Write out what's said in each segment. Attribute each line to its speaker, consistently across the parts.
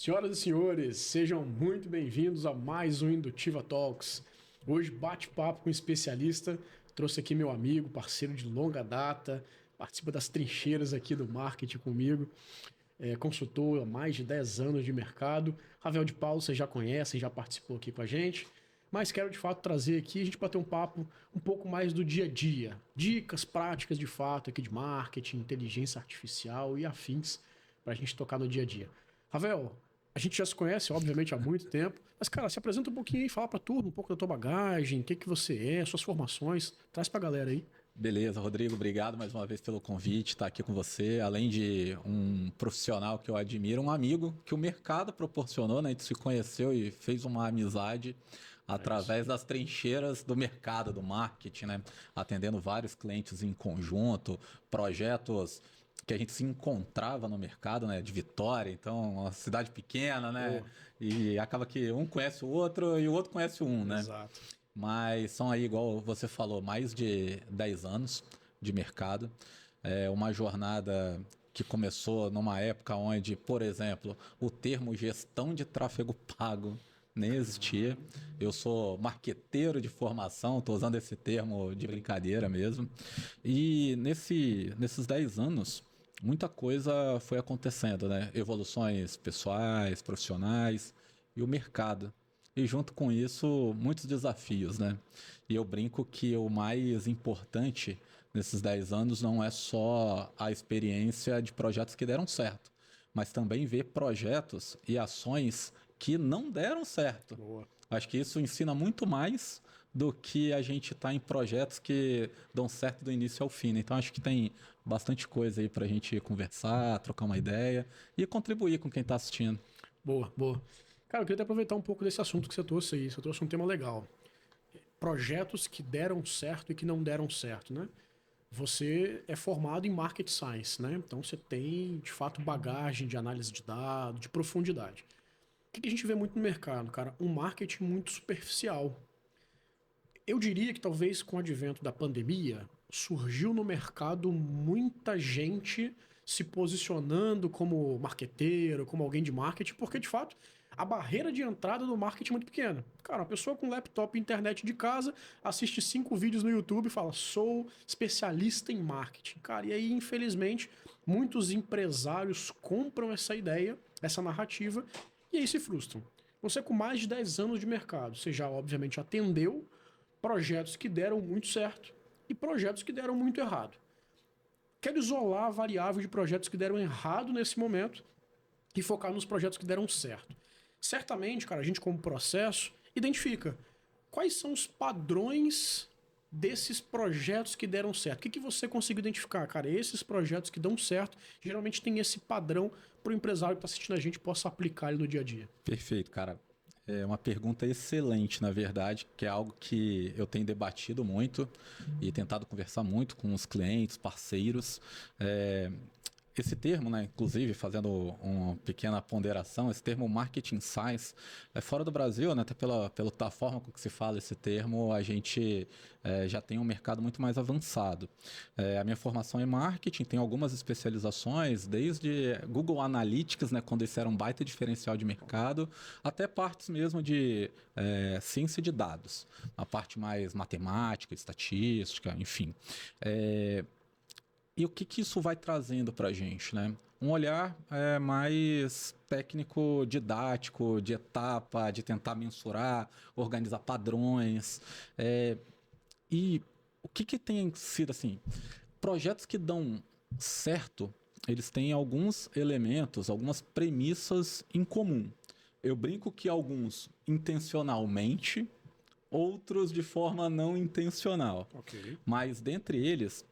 Speaker 1: Senhoras e senhores, sejam muito bem-vindos a mais um Indutiva Talks. Hoje, bate-papo com um especialista. Trouxe aqui meu amigo, parceiro de longa data, participa das trincheiras aqui do marketing comigo, consultor há mais de 10 anos de mercado. Ravel de Paulo, você já conhece, já participou aqui com a gente. Mas quero de fato trazer aqui, a gente bater um papo um pouco mais do dia a dia. Dicas práticas de fato aqui de marketing, inteligência artificial e afins para a gente tocar no dia a dia. Ravel, a gente já se conhece, obviamente, há muito tempo, mas, cara, se apresenta um pouquinho aí, fala pra turma um pouco da tua bagagem, o que que você é, suas formações, traz pra galera aí.
Speaker 2: Beleza, Rodrigo, obrigado mais uma vez pelo convite, estar aqui com você. Além de um profissional que eu admiro, um amigo que o mercado proporcionou, né? A gente se conheceu e fez uma amizade através das trincheiras do mercado, do marketing, né? Atendendo vários clientes em conjunto, projetos que a gente se encontrava no mercado, né, de Vitória, então uma cidade pequena, né,
Speaker 1: Boa.
Speaker 2: e acaba que um conhece o outro e o outro conhece um, né.
Speaker 1: Exato.
Speaker 2: Mas são aí, igual você falou, mais de 10 anos de mercado. É uma jornada que começou numa época onde, por exemplo, o termo gestão de tráfego pago nem existia. Eu sou marqueteiro de formação, estou usando esse termo de brincadeira mesmo. E nesses 10 anos, muita coisa foi acontecendo, né? Evoluções pessoais, profissionais e o mercado. E junto com isso, muitos desafios, né? E eu brinco que o mais importante nesses 10 anos não é só a experiência de projetos que deram certo, mas também ver projetos e ações que não deram certo.
Speaker 1: Boa.
Speaker 2: Acho que isso ensina muito mais do que a gente estar em projetos que dão certo do início ao fim, né? Então acho que tem bastante coisa aí para a gente conversar, trocar uma ideia e contribuir com quem está assistindo.
Speaker 1: Boa, boa. Cara, eu queria até aproveitar um pouco desse assunto que você trouxe aí. Você trouxe um tema legal. Projetos que deram certo e que não deram certo, né? Você é formado em Market Science, né? Então você tem, de fato, bagagem de análise de dados, de profundidade. O que a gente vê muito no mercado, cara? Um marketing muito superficial. Eu diria que talvez com o advento da pandemia, surgiu no mercado muita gente se posicionando como marqueteiro, como alguém de marketing, porque de fato a barreira de entrada do marketing é muito pequena. Cara, uma pessoa com laptop e internet de casa assiste 5 vídeos no YouTube e fala: sou especialista em marketing. Cara, e aí, infelizmente, muitos empresários compram essa ideia, essa narrativa, e aí se frustram. Você, com mais de 10 anos de mercado, você já obviamente atendeu projetos que deram muito certo e projetos que deram muito errado. Quero isolar a variável de projetos que deram errado nesse momento e focar nos projetos que deram certo. Certamente, cara, a gente como processo identifica quais são os padrões desses projetos que deram certo. O que você conseguiu identificar, cara? Esses projetos que dão certo, geralmente tem esse padrão para o empresário que está assistindo a gente possa aplicar ele no dia a dia.
Speaker 2: Perfeito, cara. É uma pergunta excelente, na verdade, que é algo que eu tenho debatido muito e tentado conversar muito com os clientes, parceiros. Esse termo, né, inclusive, fazendo uma pequena ponderação, esse termo marketing science, fora do Brasil, né, até pela forma com que se fala esse termo, a gente já tem um mercado muito mais avançado. A minha formação é marketing, tem algumas especializações, desde Google Analytics, né, quando esse era um baita diferencial de mercado, até partes mesmo de ciência de dados, a parte mais matemática, estatística, enfim. E o que isso vai trazendo para a gente, né? Um olhar mais técnico, didático, de etapa, de tentar mensurar, organizar padrões. E o que tem sido assim? Projetos que dão certo, eles têm alguns elementos, algumas premissas em comum. Eu brinco que alguns intencionalmente, outros de forma não intencional.
Speaker 1: Ok.
Speaker 2: Mas dentre eles,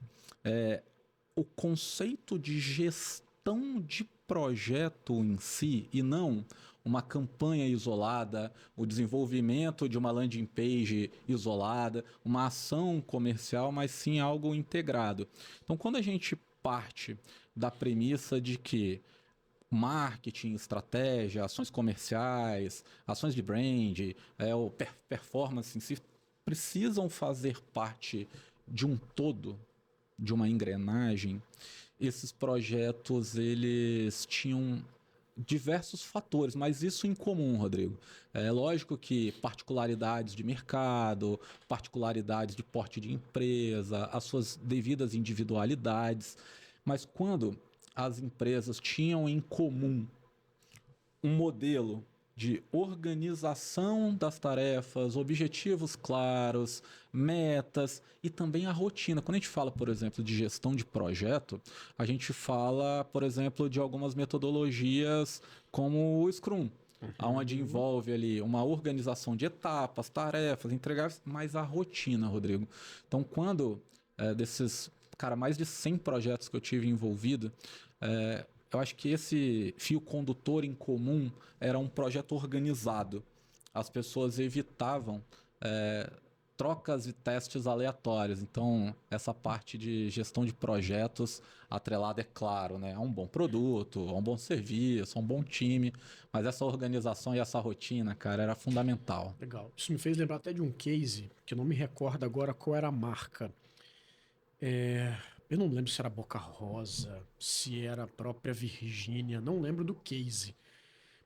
Speaker 2: o conceito de gestão de projeto em si e não uma campanha isolada, o desenvolvimento de uma landing page isolada, uma ação comercial, mas sim algo integrado. Então, quando a gente parte da premissa de que marketing, estratégia, ações comerciais, ações de brand, o performance em si, precisam fazer parte de um todo, de uma engrenagem, esses projetos eles tinham diversos fatores, mas isso em comum, Rodrigo. É lógico que particularidades de mercado, particularidades de porte de empresa, as suas devidas individualidades, mas quando as empresas tinham em comum um modelo de organização das tarefas, objetivos claros, metas e também a rotina. Quando a gente fala, por exemplo, de gestão de projeto, a gente fala, por exemplo, de algumas metodologias como o Scrum, onde envolve ali uma organização de etapas, tarefas, entregáveis, mas a rotina, Rodrigo. Então, quando desses, cara, mais de 100 projetos que eu tive envolvido, eu acho que esse fio condutor em comum era um projeto organizado. As pessoas evitavam trocas e testes aleatórios. Então, essa parte de gestão de projetos atrelada, é claro, né, a um bom produto, a um bom serviço, a um bom time. Mas essa organização e essa rotina, cara, era fundamental.
Speaker 1: Legal. Isso me fez lembrar até de um case, que eu não me recordo agora qual era a marca. Eu não lembro se era Boca Rosa, se era a própria Virgínia, não lembro do case.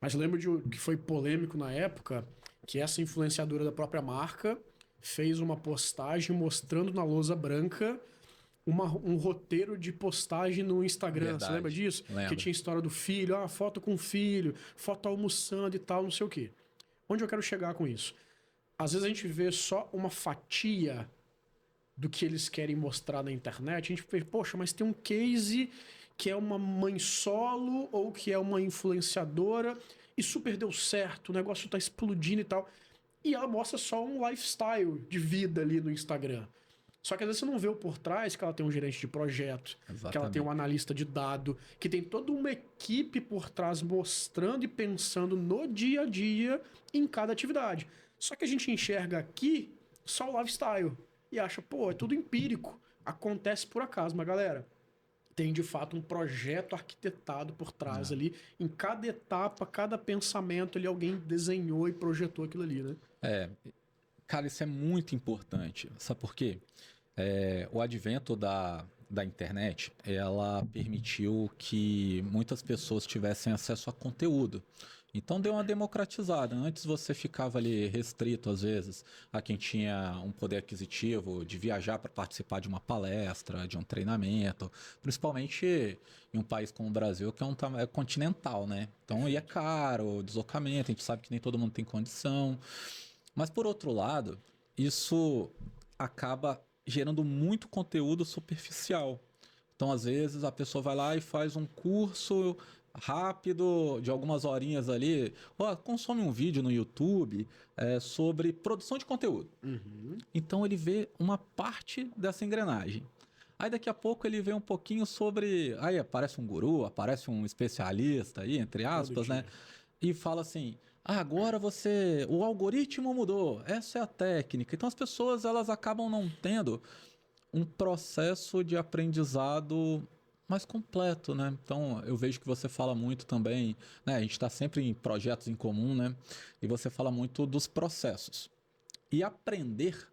Speaker 1: Mas eu lembro de que foi polêmico na época, que essa influenciadora da própria marca fez uma postagem mostrando na lousa branca um roteiro de postagem no Instagram.
Speaker 2: Verdade.
Speaker 1: Você lembra disso?
Speaker 2: Lembro.
Speaker 1: Que tinha história do filho, foto com o filho, foto almoçando e tal, não sei o quê. Onde eu quero chegar com isso? Às vezes a gente vê só uma fatia do que eles querem mostrar na internet, a gente vê, poxa, mas tem um case que é uma mãe solo ou que é uma influenciadora e super deu certo, o negócio tá explodindo e tal. E ela mostra só um lifestyle de vida ali no Instagram. Só que às vezes você não vê o por trás, que ela tem um gerente de projeto,
Speaker 2: Exatamente.
Speaker 1: que ela tem um analista de dado, que tem toda uma equipe por trás mostrando e pensando no dia a dia em cada atividade. Só que a gente enxerga aqui só o lifestyle e acha, pô, é tudo empírico, acontece por acaso. Mas galera, tem de fato um projeto arquitetado por trás ali, em cada etapa, cada pensamento ali, alguém desenhou e projetou aquilo ali, né?
Speaker 2: Cara, isso é muito importante. Sabe por quê? O advento da internet, ela permitiu que muitas pessoas tivessem acesso a conteúdo. Então deu uma democratizada. Antes você ficava ali restrito, às vezes, a quem tinha um poder aquisitivo de viajar para participar de uma palestra, de um treinamento, principalmente em um país como o Brasil, que é continental, né? Então é caro o deslocamento, a gente sabe que nem todo mundo tem condição. Mas por outro lado, isso acaba gerando muito conteúdo superficial. Então, às vezes, a pessoa vai lá e faz um curso rápido, de algumas horinhas ali, consome um vídeo no YouTube sobre produção de conteúdo. Então, ele vê uma parte dessa engrenagem. Aí, daqui a pouco, ele vê um pouquinho sobre... Aí, aparece um guru, aparece um especialista aí, entre aspas, né? E fala assim... agora o algoritmo mudou, essa é a técnica. Então as pessoas elas acabam não tendo um processo de aprendizado mais completo, né? Então eu vejo que você fala muito também, né? A gente está sempre em projetos em comum, né? E você fala muito dos processos. E aprender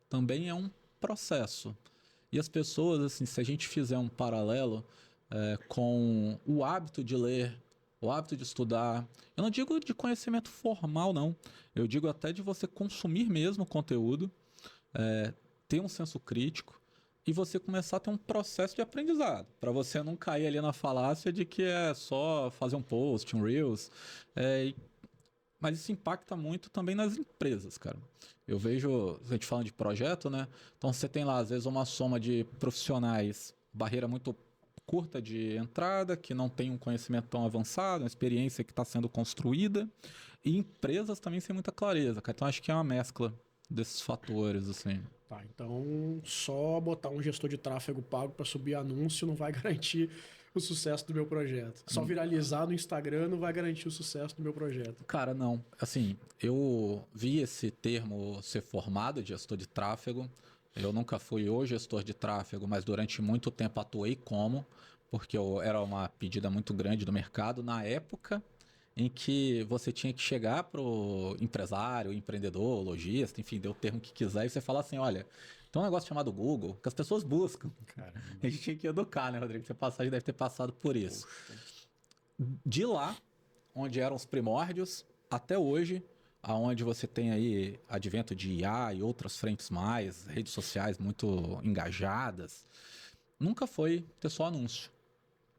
Speaker 2: também é um processo. E as pessoas, assim, se a gente fizer um paralelo com o hábito de ler, o hábito de estudar. Eu não digo de conhecimento formal, não. Eu digo até de você consumir mesmo o conteúdo, ter um senso crítico e você começar a ter um processo de aprendizado, para você não cair ali na falácia de que é só fazer um post, um Reels. Mas isso impacta muito também nas empresas, cara. Eu vejo, a gente falando de projeto, né? Então você tem lá, às vezes, uma soma de profissionais, barreira muito curta de entrada, que não tem um conhecimento tão avançado, uma experiência que está sendo construída, e empresas também sem muita clareza, cara. Então acho que é uma mescla desses fatores, assim.
Speaker 1: Tá, então só botar um gestor de tráfego pago para subir anúncio não vai garantir o sucesso do meu projeto. Só viralizar no Instagram não vai garantir o sucesso do meu projeto.
Speaker 2: Cara, não. Assim, eu vi esse termo ser formado de gestor de tráfego. Eu nunca fui o gestor de tráfego, mas durante muito tempo atuei como, porque era uma pedida muito grande do mercado na época em que você tinha que chegar para o empresário, empreendedor, lojista, enfim, dê o termo que quiser, e você falar assim, olha, tem um negócio chamado Google que as pessoas buscam. Caramba. A gente tinha que educar, né, Rodrigo? Você deve ter passado por isso. Poxa. De lá, onde eram os primórdios, até hoje, aonde você tem aí advento de IA e outras frentes mais, redes sociais muito engajadas, nunca foi ter só anúncio,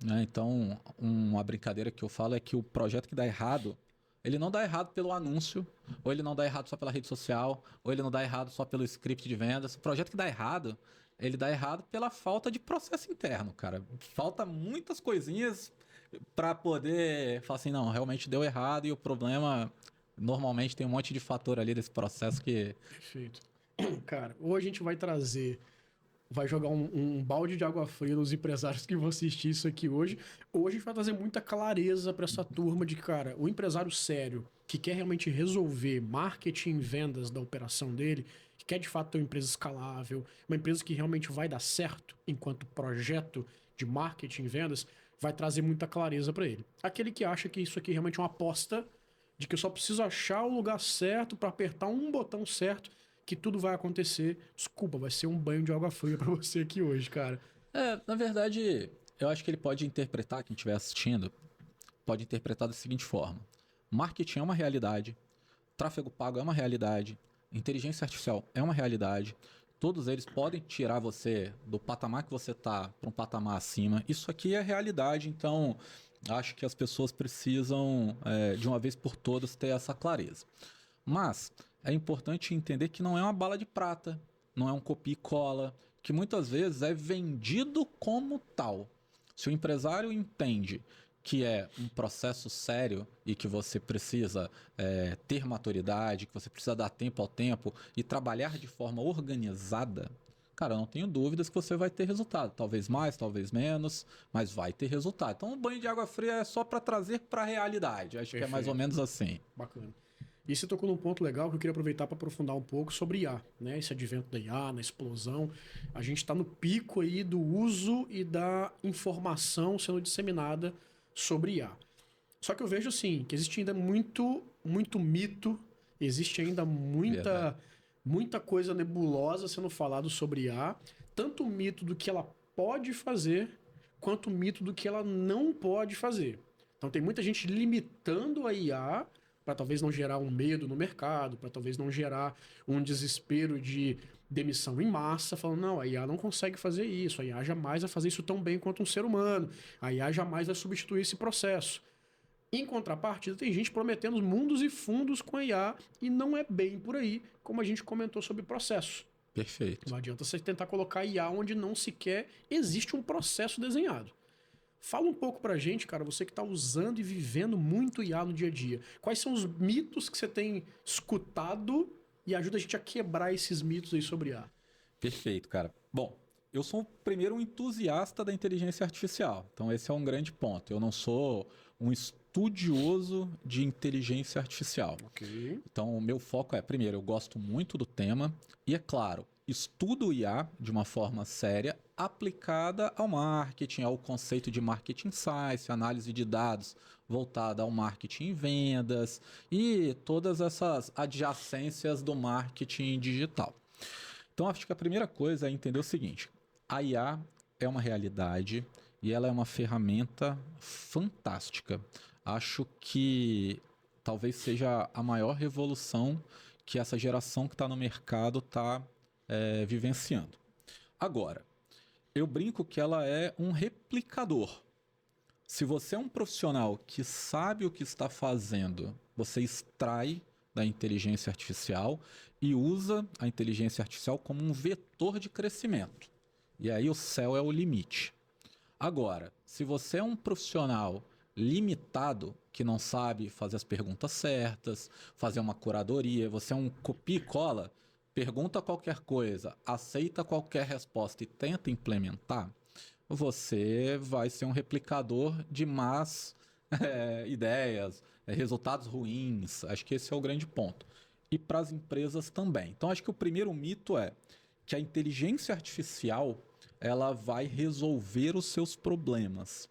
Speaker 2: né? Então, uma brincadeira que eu falo é que o projeto que dá errado, ele não dá errado pelo anúncio, ou ele não dá errado só pela rede social, ou ele não dá errado só pelo script de vendas. O projeto que dá errado, ele dá errado pela falta de processo interno, cara. Falta muitas coisinhas para poder falar assim, não, realmente deu errado e o problema normalmente tem um monte de fator ali desse processo que...
Speaker 1: Perfeito. Cara, hoje a gente vai jogar um balde de água fria nos empresários que vão assistir isso aqui hoje. Hoje a gente vai trazer muita clareza para essa turma de, cara, o empresário sério que quer realmente resolver marketing e vendas da operação dele, que quer de fato ter uma empresa escalável, uma empresa que realmente vai dar certo enquanto projeto de marketing e vendas, vai trazer muita clareza para ele. Aquele que acha que isso aqui realmente é uma aposta, de que eu só preciso achar o lugar certo para apertar um botão certo que tudo vai acontecer. Desculpa, vai ser um banho de água fria pra você aqui hoje, cara.
Speaker 2: Na verdade, eu acho que ele pode interpretar, quem estiver assistindo, pode interpretar da seguinte forma. Marketing é uma realidade, tráfego pago é uma realidade, inteligência artificial é uma realidade, todos eles podem tirar você do patamar que você está para um patamar acima. Isso aqui é realidade, então acho que as pessoas precisam, de uma vez por todas, ter essa clareza. Mas é importante entender que não é uma bala de prata, não é um copia e cola, que muitas vezes é vendido como tal. Se o empresário entende que é um processo sério e que você precisa ter maturidade, que você precisa dar tempo ao tempo e trabalhar de forma organizada, cara, eu não tenho dúvidas que você vai ter resultado. Talvez mais, talvez menos, mas vai ter resultado. Então, o banho de água fria é só para trazer para a realidade. Acho que é mais ou menos assim.
Speaker 1: Bacana. E você tocou num ponto legal que eu queria aproveitar para aprofundar um pouco sobre IA, né? Esse advento da IA, na explosão. A gente está no pico aí do uso e da informação sendo disseminada sobre IA. Só que eu vejo assim, que existe ainda muito mito, existe ainda muita coisa nebulosa sendo falado sobre IA, tanto o mito do que ela pode fazer, quanto o mito do que ela não pode fazer. Então tem muita gente limitando a IA para talvez não gerar um medo no mercado, para talvez não gerar um desespero de demissão em massa, falando, não, a IA não consegue fazer isso, a IA jamais vai fazer isso tão bem quanto um ser humano, a IA jamais vai substituir esse processo. Em contrapartida, tem gente prometendo mundos e fundos com a IA e não é bem por aí, como a gente comentou sobre processo.
Speaker 2: Perfeito.
Speaker 1: Não adianta você tentar colocar IA onde não sequer existe um processo desenhado. Fala um pouco pra gente, cara, você que tá usando e vivendo muito IA no dia a dia. Quais são os mitos que você tem escutado e ajuda a gente a quebrar esses mitos aí sobre IA?
Speaker 2: Perfeito, cara. Bom, eu sou primeiro um entusiasta da inteligência artificial. Então esse é um grande ponto. Eu não sou um estudioso de inteligência artificial.
Speaker 1: Ok.
Speaker 2: Então o meu foco é, primeiro, eu gosto muito do tema e, é claro, estudo o IA de uma forma séria, aplicada ao marketing, ao conceito de marketing science, análise de dados voltada ao marketing e vendas e todas essas adjacências do marketing digital. Então, acho que a primeira coisa é entender o seguinte: a IA é uma realidade e ela é uma ferramenta fantástica. Acho que talvez seja a maior revolução que essa geração que está no mercado está vivenciando. Agora, eu brinco que ela é um replicador. Se você é um profissional que sabe o que está fazendo, você extrai da inteligência artificial e usa a inteligência artificial como um vetor de crescimento. E aí o céu é o limite. Agora, se você é um profissional limitado, que não sabe fazer as perguntas certas, fazer uma curadoria, você é um copia e cola, pergunta qualquer coisa, aceita qualquer resposta e tenta implementar, você vai ser um replicador de más ideias, resultados ruins. Acho que esse é o grande ponto. E para as empresas também. Então, acho que o primeiro mito é que a inteligência artificial ela vai resolver os seus problemas.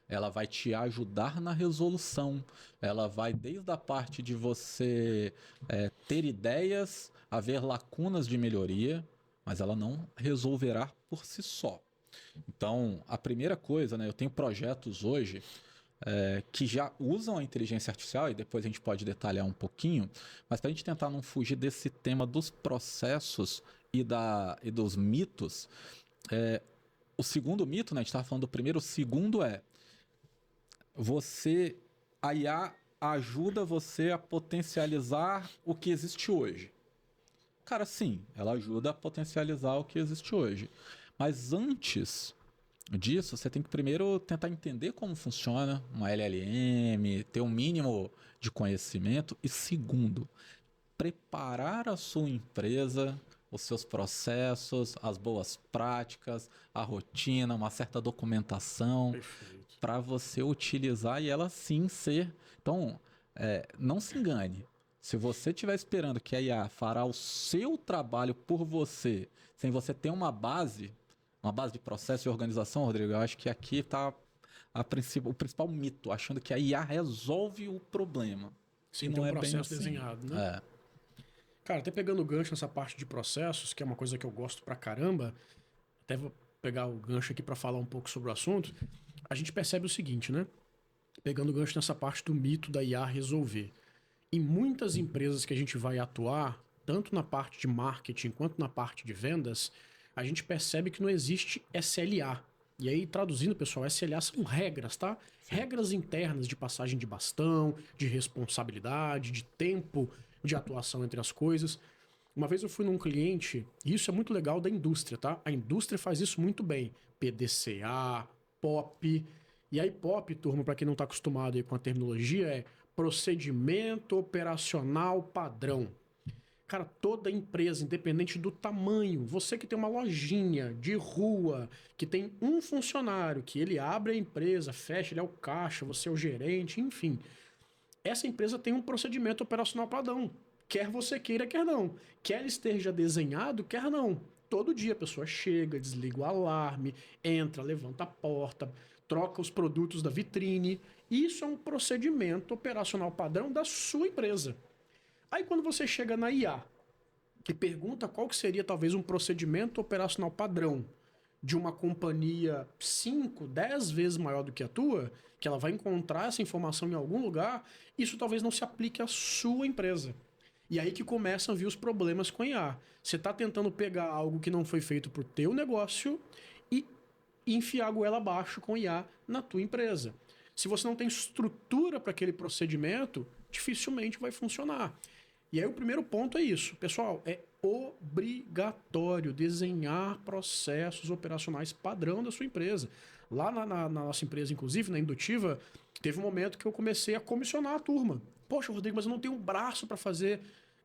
Speaker 2: Ela vai te ajudar na resolução. Ela vai desde a parte de você ter ideias, haver lacunas de melhoria, mas ela não resolverá por si só. Então, a primeira coisa, né, eu tenho projetos hoje que já usam a inteligência artificial, e depois a gente pode detalhar um pouquinho, mas para a gente tentar não fugir desse tema dos processos e dos mitos, o segundo mito, né, a gente estava falando do primeiro, o segundo a IA ajuda você a potencializar o que existe hoje. Cara, sim, ela ajuda a potencializar o que existe hoje. Mas antes disso, você tem que primeiro tentar entender como funciona uma LLM, ter um mínimo de conhecimento. E segundo, preparar a sua empresa, os seus processos, as boas práticas, a rotina, uma certa documentação
Speaker 1: Perfeito.
Speaker 2: para você utilizar e ela sim ser. Então, não se engane. Se você estiver esperando que a IA fará o seu trabalho por você, sem você ter uma base de processo e organização, Rodrigo, eu acho que aqui está o principal mito, achando que a IA resolve o problema. E
Speaker 1: Sim, tem
Speaker 2: não
Speaker 1: um
Speaker 2: é bem
Speaker 1: processo
Speaker 2: assim.
Speaker 1: desenhado, né? Cara, até pegando o gancho nessa parte de processos, que é uma coisa que eu gosto pra caramba, até vou pegar o gancho aqui pra falar um pouco sobre o assunto, a gente percebe o seguinte, né? Pegando o gancho nessa parte do mito da IA resolver. Em muitas empresas que a gente vai atuar, tanto na parte de marketing quanto na parte de vendas, a gente percebe que não existe SLA. E aí, traduzindo, pessoal, SLA são regras, tá?
Speaker 2: Sim.
Speaker 1: Regras internas de passagem de bastão, de responsabilidade, de tempo de atuação entre as coisas. Uma vez eu fui num cliente, e isso é muito legal da indústria, tá? A indústria faz isso muito bem. PDCA, POP. E aí, POP, turma, para quem não está acostumado aí com a terminologia, é procedimento operacional padrão. Cara, toda empresa, independente do tamanho, você que tem uma lojinha de rua, que tem um funcionário, que ele abre a empresa, fecha, ele é o caixa, você é o gerente, enfim. Essa empresa tem um procedimento operacional padrão. Quer você queira, quer não. Quer ele esteja desenhado, quer não. Todo dia a pessoa chega, desliga o alarme, entra, levanta a porta, troca os produtos da vitrine. Isso é um procedimento operacional padrão da sua empresa. Aí quando você chega na IA e pergunta qual que seria talvez um procedimento operacional padrão de uma companhia 5, 10 vezes maior do que a tua, que ela vai encontrar essa informação em algum lugar, isso talvez não se aplique à sua empresa. E aí que começam a vir os problemas com a IA. Você está tentando pegar algo que não foi feito para o teu negócio e enfiar a goela abaixo com IA na tua empresa. Se você não tem estrutura para aquele procedimento, dificilmente vai funcionar. E aí o primeiro ponto é isso. Pessoal, é obrigatório desenhar processos operacionais padrão da sua empresa. Lá na nossa empresa, inclusive, na Indutiva, teve um momento que eu comecei a comissionar a turma. Poxa, Rodrigo, mas eu não tenho um braço para fazer.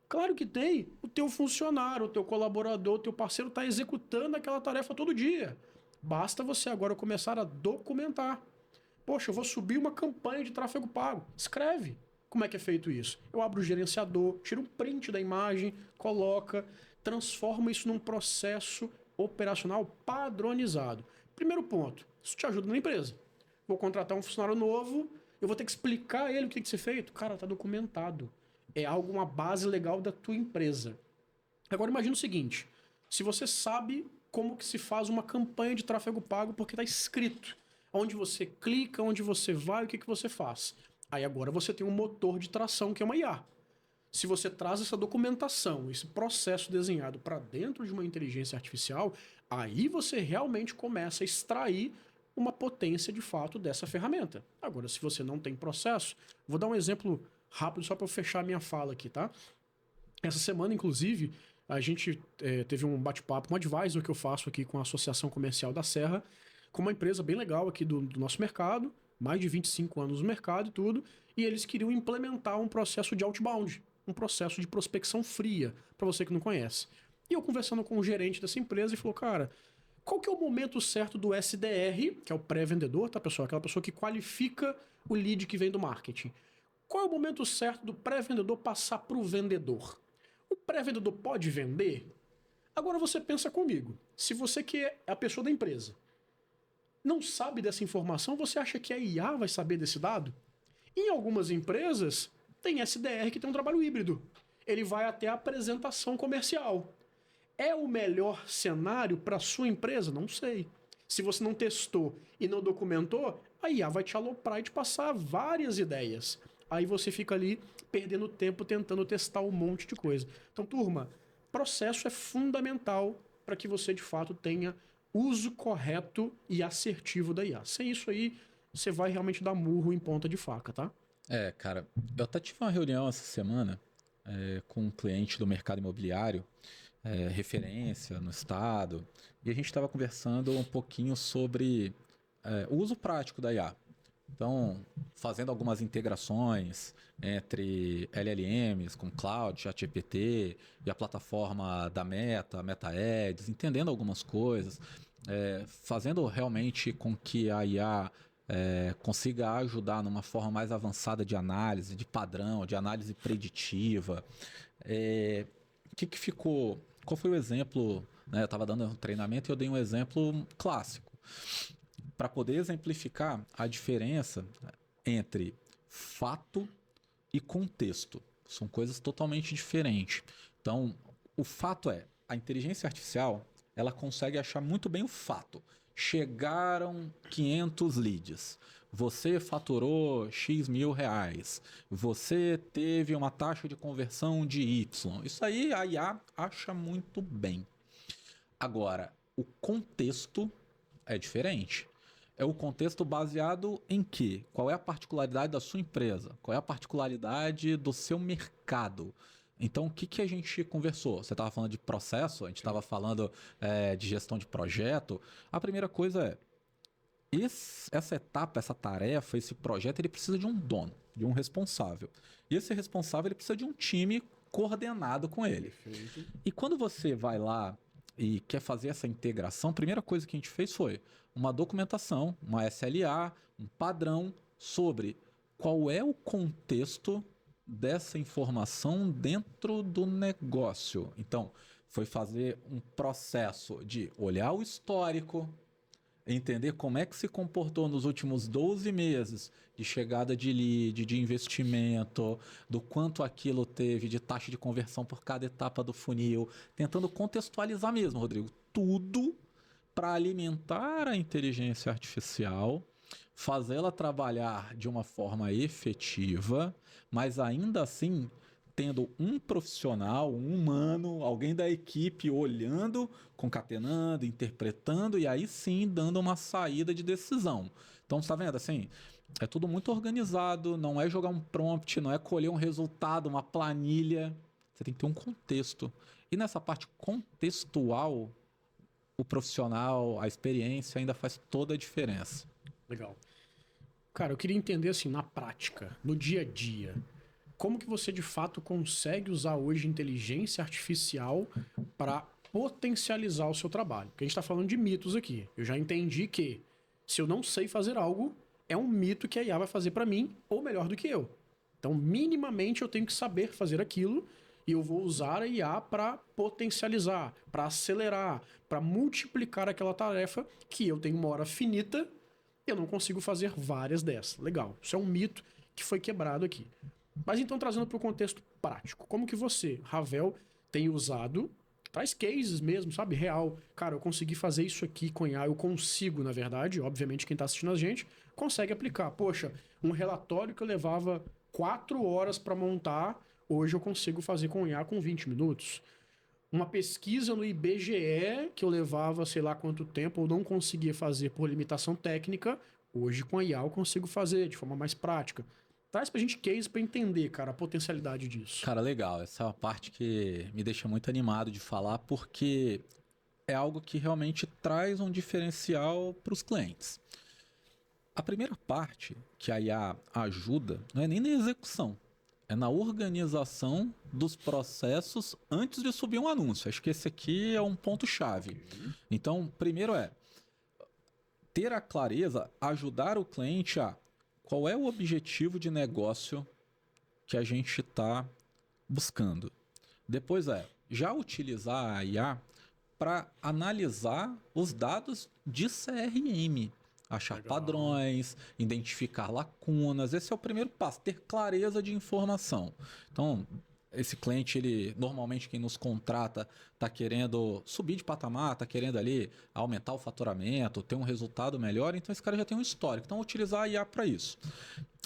Speaker 1: Claro que tem. O teu funcionário, o teu colaborador, o teu parceiro está executando aquela tarefa todo dia. Basta você agora começar a documentar. Poxa, eu vou subir uma campanha de tráfego pago. Escreve. Como é que é feito isso? Eu abro o gerenciador, tiro um print da imagem, coloca, transforma isso num processo operacional padronizado. Primeiro ponto, isso te ajuda na empresa. Vou contratar um funcionário novo, eu vou ter que explicar a ele o que tem que ser feito. Cara, tá documentado. É algo, uma base legal da tua empresa. Agora imagina o seguinte, se você sabe como que se faz uma campanha de tráfego pago porque está escrito onde você clica, onde você vai, o que você faz. Aí agora você tem um motor de tração que é uma IA. Se você traz essa documentação, esse processo desenhado para dentro de uma inteligência artificial, aí você realmente começa a extrair uma potência de fato dessa ferramenta. Agora, se você não tem processo, vou dar um exemplo rápido só para eu fechar a minha fala aqui, tá? Essa semana, inclusive, a gente teve um bate-papo, um advisor que eu faço aqui com a Associação Comercial da Serra, com uma empresa bem legal aqui do nosso mercado, mais de 25 anos no mercado e tudo, e eles queriam implementar um processo de outbound, um processo de prospecção fria, para você que não conhece. E eu conversando com o gerente dessa empresa, ele falou, cara, qual que é o momento certo do SDR, que é o pré-vendedor, tá, pessoal? Aquela pessoa que qualifica o lead que vem do marketing. Qual é o momento certo do pré-vendedor passar para o vendedor? O pré-vendedor pode vender? Agora você pensa comigo, se você que é a pessoa da empresa não sabe dessa informação, você acha que a IA vai saber desse dado? Em algumas empresas, tem SDR que tem um trabalho híbrido. Ele vai até a apresentação comercial. É o melhor cenário para sua empresa? Não sei. Se você não testou e não documentou, a IA vai te aloprar e te passar várias ideias. Aí você fica ali perdendo tempo tentando testar um monte de coisa. Então, turma, processo é fundamental para que você de fato tenha uso correto e assertivo da IA. Sem isso aí, você vai realmente dar murro em ponta de faca, tá?
Speaker 2: Cara, eu até tive uma reunião essa semana com um cliente do mercado imobiliário, referência no estado, e a gente estava conversando um pouquinho sobre o uso prático da IA. Então, fazendo algumas integrações entre LLMs com Cloud, ChatGPT e a plataforma da Meta, Meta Ads, entendendo algumas coisas, fazendo realmente com que a IA consiga ajudar numa forma mais avançada de análise, de padrão, de análise preditiva. O que ficou? Qual foi o exemplo? Né? Eu estava dando um treinamento e eu dei um exemplo clássico para poder exemplificar a diferença entre fato e contexto. São coisas totalmente diferentes. Então, o fato é, a inteligência artificial, ela consegue achar muito bem o fato. Chegaram 500 leads. Você faturou X mil reais. Você teve uma taxa de conversão de Y. Isso aí a IA acha muito bem. Agora, o contexto é diferente. É o contexto baseado em quê? Qual é a particularidade da sua empresa? Qual é a particularidade do seu mercado? Então, o que a gente conversou? Você estava falando de processo, a gente estava falando de gestão de projeto. A primeira coisa essa etapa, essa tarefa, esse projeto, ele precisa de um dono, de um responsável. E esse responsável ele precisa de um time coordenado com ele.
Speaker 1: Perfeito.
Speaker 2: E quando você vai lá e quer fazer essa integração, a primeira coisa que a gente fez foi uma documentação, uma SLA, um padrão sobre qual é o contexto dessa informação dentro do negócio. Então, foi fazer um processo de olhar o histórico, entender como é que se comportou nos últimos 12 meses de chegada de lead, de investimento, do quanto aquilo teve de taxa de conversão por cada etapa do funil, tentando contextualizar mesmo, Rodrigo, tudo para alimentar a inteligência artificial, fazê-la trabalhar de uma forma efetiva, mas ainda assim tendo um profissional, um humano, alguém da equipe olhando, concatenando, interpretando e aí sim dando uma saída de decisão. Então, você está vendo assim? É tudo muito organizado, não é jogar um prompt, não é colher um resultado, uma planilha. Você tem que ter um contexto. E nessa parte contextual, o profissional, a experiência ainda faz toda a diferença.
Speaker 1: Legal. Cara, eu queria entender assim, na prática, no dia a dia, como que você de fato consegue usar hoje inteligência artificial para potencializar o seu trabalho? Porque a gente está falando de mitos aqui. Eu já entendi que se eu não sei fazer algo, é um mito que a IA vai fazer para mim ou melhor do que eu. Então, minimamente eu tenho que saber fazer aquilo e eu vou usar a IA para potencializar, para acelerar, para multiplicar aquela tarefa que eu tenho uma hora finita e eu não consigo fazer várias dessas. Legal. Isso é um mito que foi quebrado aqui. Mas então, trazendo para o contexto prático, como que você, Ravel, tem usado, traz cases mesmo, sabe, real. Cara, eu consegui fazer isso aqui com IA, eu consigo, na verdade, obviamente quem está assistindo a gente, consegue aplicar. Poxa, um relatório que eu levava 4 horas para montar, hoje eu consigo fazer com IA com 20 minutos. Uma pesquisa no IBGE que eu levava sei lá quanto tempo, ou não conseguia fazer por limitação técnica, hoje com a IA eu consigo fazer de forma mais prática. Traz pra gente case pra entender, cara, a potencialidade disso.
Speaker 2: Cara, legal. Essa é uma parte que me deixa muito animado de falar, porque é algo que realmente traz um diferencial para os clientes. A primeira parte que a IA ajuda não é nem na execução, é na organização dos processos antes de subir um anúncio. Acho que esse aqui é um ponto-chave. Então, primeiro é ter a clareza, ajudar o cliente a qual é o objetivo de negócio que a gente está buscando. Depois já utilizar a IA para analisar os dados de CRM, achar
Speaker 1: Legal.
Speaker 2: padrões, identificar lacunas. Esse é o primeiro passo, ter clareza de informação. Então, esse cliente, ele normalmente quem nos contrata está querendo subir de patamar, está querendo ali aumentar o faturamento, ter um resultado melhor, então esse cara já tem um histórico. Então, utilizar a IA para isso.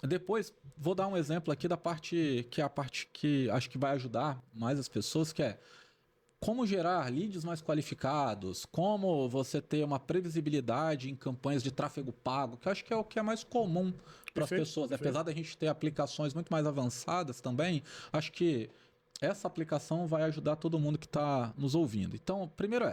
Speaker 2: Depois, vou dar um exemplo aqui da parte que é a parte que acho que vai ajudar mais as pessoas, que é como gerar leads mais qualificados, como você ter uma previsibilidade em campanhas de tráfego pago, que eu acho que é o que é mais comum para as pessoas.
Speaker 1: Perfeito.
Speaker 2: Apesar da gente ter aplicações muito mais avançadas também, acho que essa aplicação vai ajudar todo mundo que está nos ouvindo. Então, primeiro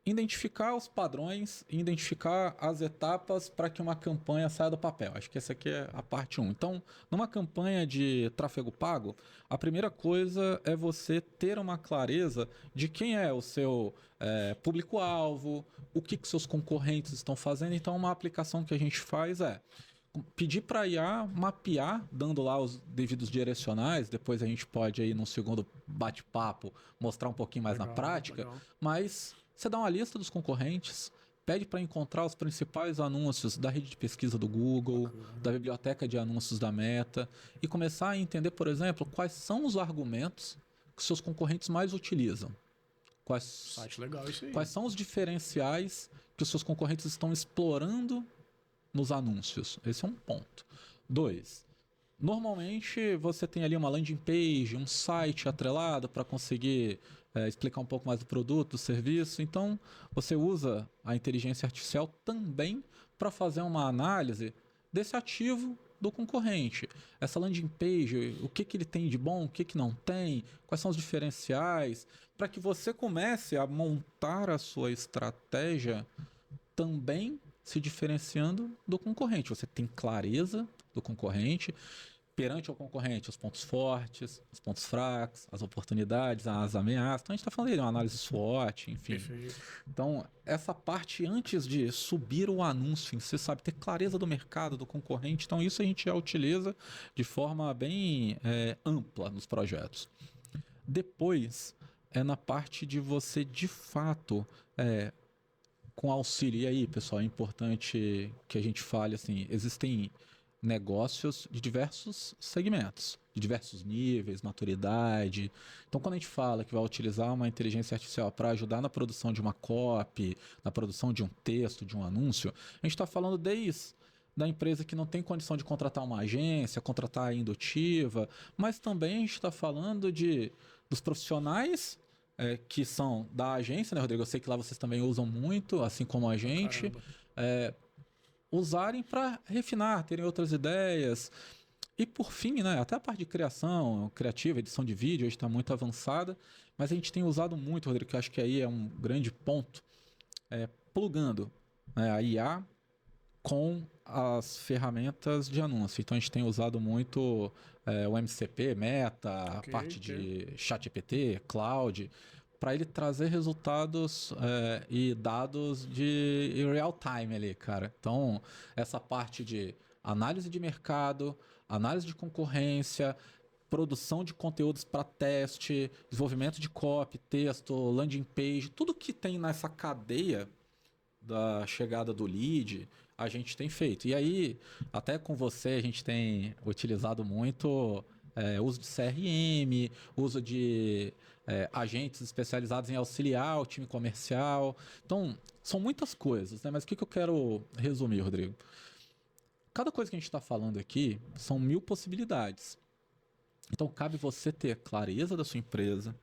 Speaker 2: identificar os padrões e identificar as etapas para que uma campanha saia do papel. Acho que essa aqui é a parte 1. Então, numa campanha de tráfego pago, a primeira coisa é você ter uma clareza de quem é o seu público-alvo, o que seus concorrentes estão fazendo. Então, uma aplicação que a gente faz é pedir para a IA mapear, dando lá os devidos direcionais. Depois a gente pode aí, num segundo bate-papo, mostrar um pouquinho mais na prática, mas você dá uma lista dos concorrentes, pede para encontrar os principais anúncios da rede de pesquisa do Google, da biblioteca de anúncios da Meta, e começar a entender, por exemplo, quais são os argumentos que seus concorrentes mais utilizam.
Speaker 1: Site legal isso aí.
Speaker 2: Quais são os diferenciais que os seus concorrentes estão explorando nos anúncios? Esse é um ponto. 2. Normalmente você tem ali uma landing page, um site atrelado para conseguir explicar um pouco mais do produto, do serviço. Então, você usa a inteligência artificial também para fazer uma análise desse ativo do concorrente. Essa landing page, o que ele tem de bom, o que não tem, quais são os diferenciais, para que você comece a montar a sua estratégia também se diferenciando do concorrente. Você tem clareza do concorrente, perante ao concorrente, os pontos fortes, os pontos fracos, as oportunidades, as ameaças. Então, a gente está falando de uma análise SWOT, enfim.
Speaker 1: Perfeito.
Speaker 2: Então, essa parte antes de subir o anúncio em si, sabe, ter clareza do mercado, do concorrente. Então, isso a gente já utiliza de forma bem ampla nos projetos. Depois, é na parte de você, de fato, com auxílio. E aí, pessoal, é importante que a gente fale assim, existem negócios de diversos segmentos, de diversos níveis, maturidade. Então, quando a gente fala que vai utilizar uma inteligência artificial para ajudar na produção de uma copy, na produção de um texto, de um anúncio, a gente está falando desde da empresa que não tem condição de contratar uma agência, contratar a indutiva, mas também a gente está falando dos profissionais que são da agência, né, Rodrigo? Eu sei que lá vocês também usam muito, assim como a gente. Usarem para refinar, terem outras ideias. E por fim, né, até a parte de criação criativa, edição de vídeo, hoje está muito avançada, mas a gente tem usado muito, Rodrigo, que eu acho que aí é um grande ponto, plugando, né, a IA com as ferramentas de anúncio. Então a gente tem usado muito o MCP, Meta, a parte de ChatGPT, Cloud, para ele trazer resultados e dados de real time ali, cara. Então, essa parte de análise de mercado, análise de concorrência, produção de conteúdos para teste, desenvolvimento de copy, texto, landing page, tudo que tem nessa cadeia da chegada do lead, a gente tem feito. E aí, até com você, a gente tem utilizado muito uso de CRM, uso de agentes especializados em auxiliar o time comercial. Então, são muitas coisas, né? Mas o que eu quero resumir, Rodrigo? Cada coisa que a gente está falando aqui são 1000 possibilidades. Então, cabe você ter clareza da sua empresa,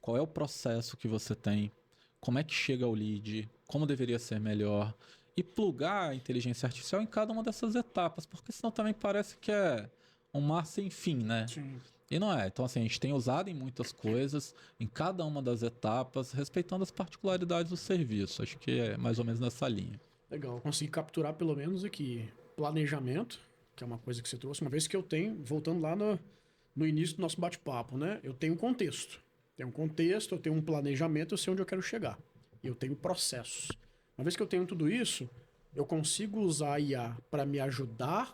Speaker 2: qual é o processo que você tem, como é que chega ao lead, como deveria ser melhor, e plugar a inteligência artificial em cada uma dessas etapas, porque senão também parece que é um mar sem fim, né?
Speaker 1: Sim.
Speaker 2: E não é. Então, assim, a gente tem usado em muitas coisas, em cada uma das etapas, respeitando as particularidades do serviço. Acho que é mais ou menos nessa linha.
Speaker 1: Legal. Consegui capturar pelo menos aqui planejamento, que é uma coisa que você trouxe. Uma vez que eu tenho, voltando lá no início do nosso bate-papo, né? Eu tenho um contexto. Tenho um contexto, eu tenho um planejamento, eu sei onde eu quero chegar. E eu tenho processos. Uma vez que eu tenho tudo isso, eu consigo usar a IA para me ajudar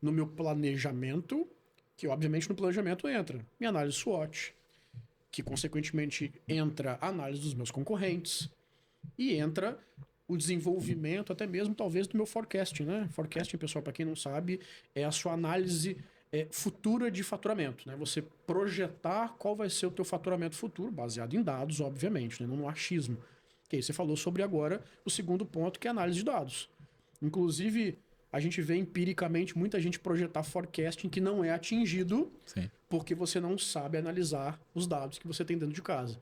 Speaker 1: no meu planejamento, que obviamente no planejamento entra minha análise SWOT, que consequentemente entra a análise dos meus concorrentes e entra o desenvolvimento até mesmo talvez do meu forecasting, né? Forecasting, pessoal, para quem não sabe, é a sua análise futura de faturamento, né? Você projetar qual vai ser o teu faturamento futuro, baseado em dados, obviamente, né? Não no achismo. Que aí você falou sobre agora o segundo ponto, que é a análise de dados. Inclusive, a gente vê empiricamente muita gente projetar forecasting que não é atingido
Speaker 2: Sim.
Speaker 1: porque você não sabe analisar os dados que você tem dentro de casa.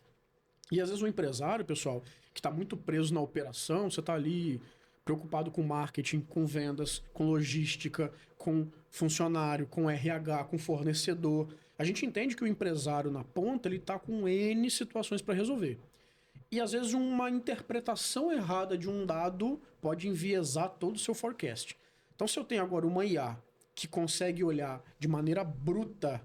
Speaker 1: E às vezes o empresário, pessoal, que está muito preso na operação, você está ali preocupado com marketing, com vendas, com logística, com funcionário, com RH, com fornecedor. A gente entende que o empresário na ponta ele está com N situações para resolver. E às vezes uma interpretação errada de um dado pode enviesar todo o seu forecast. Então, se eu tenho agora uma IA que consegue olhar de maneira bruta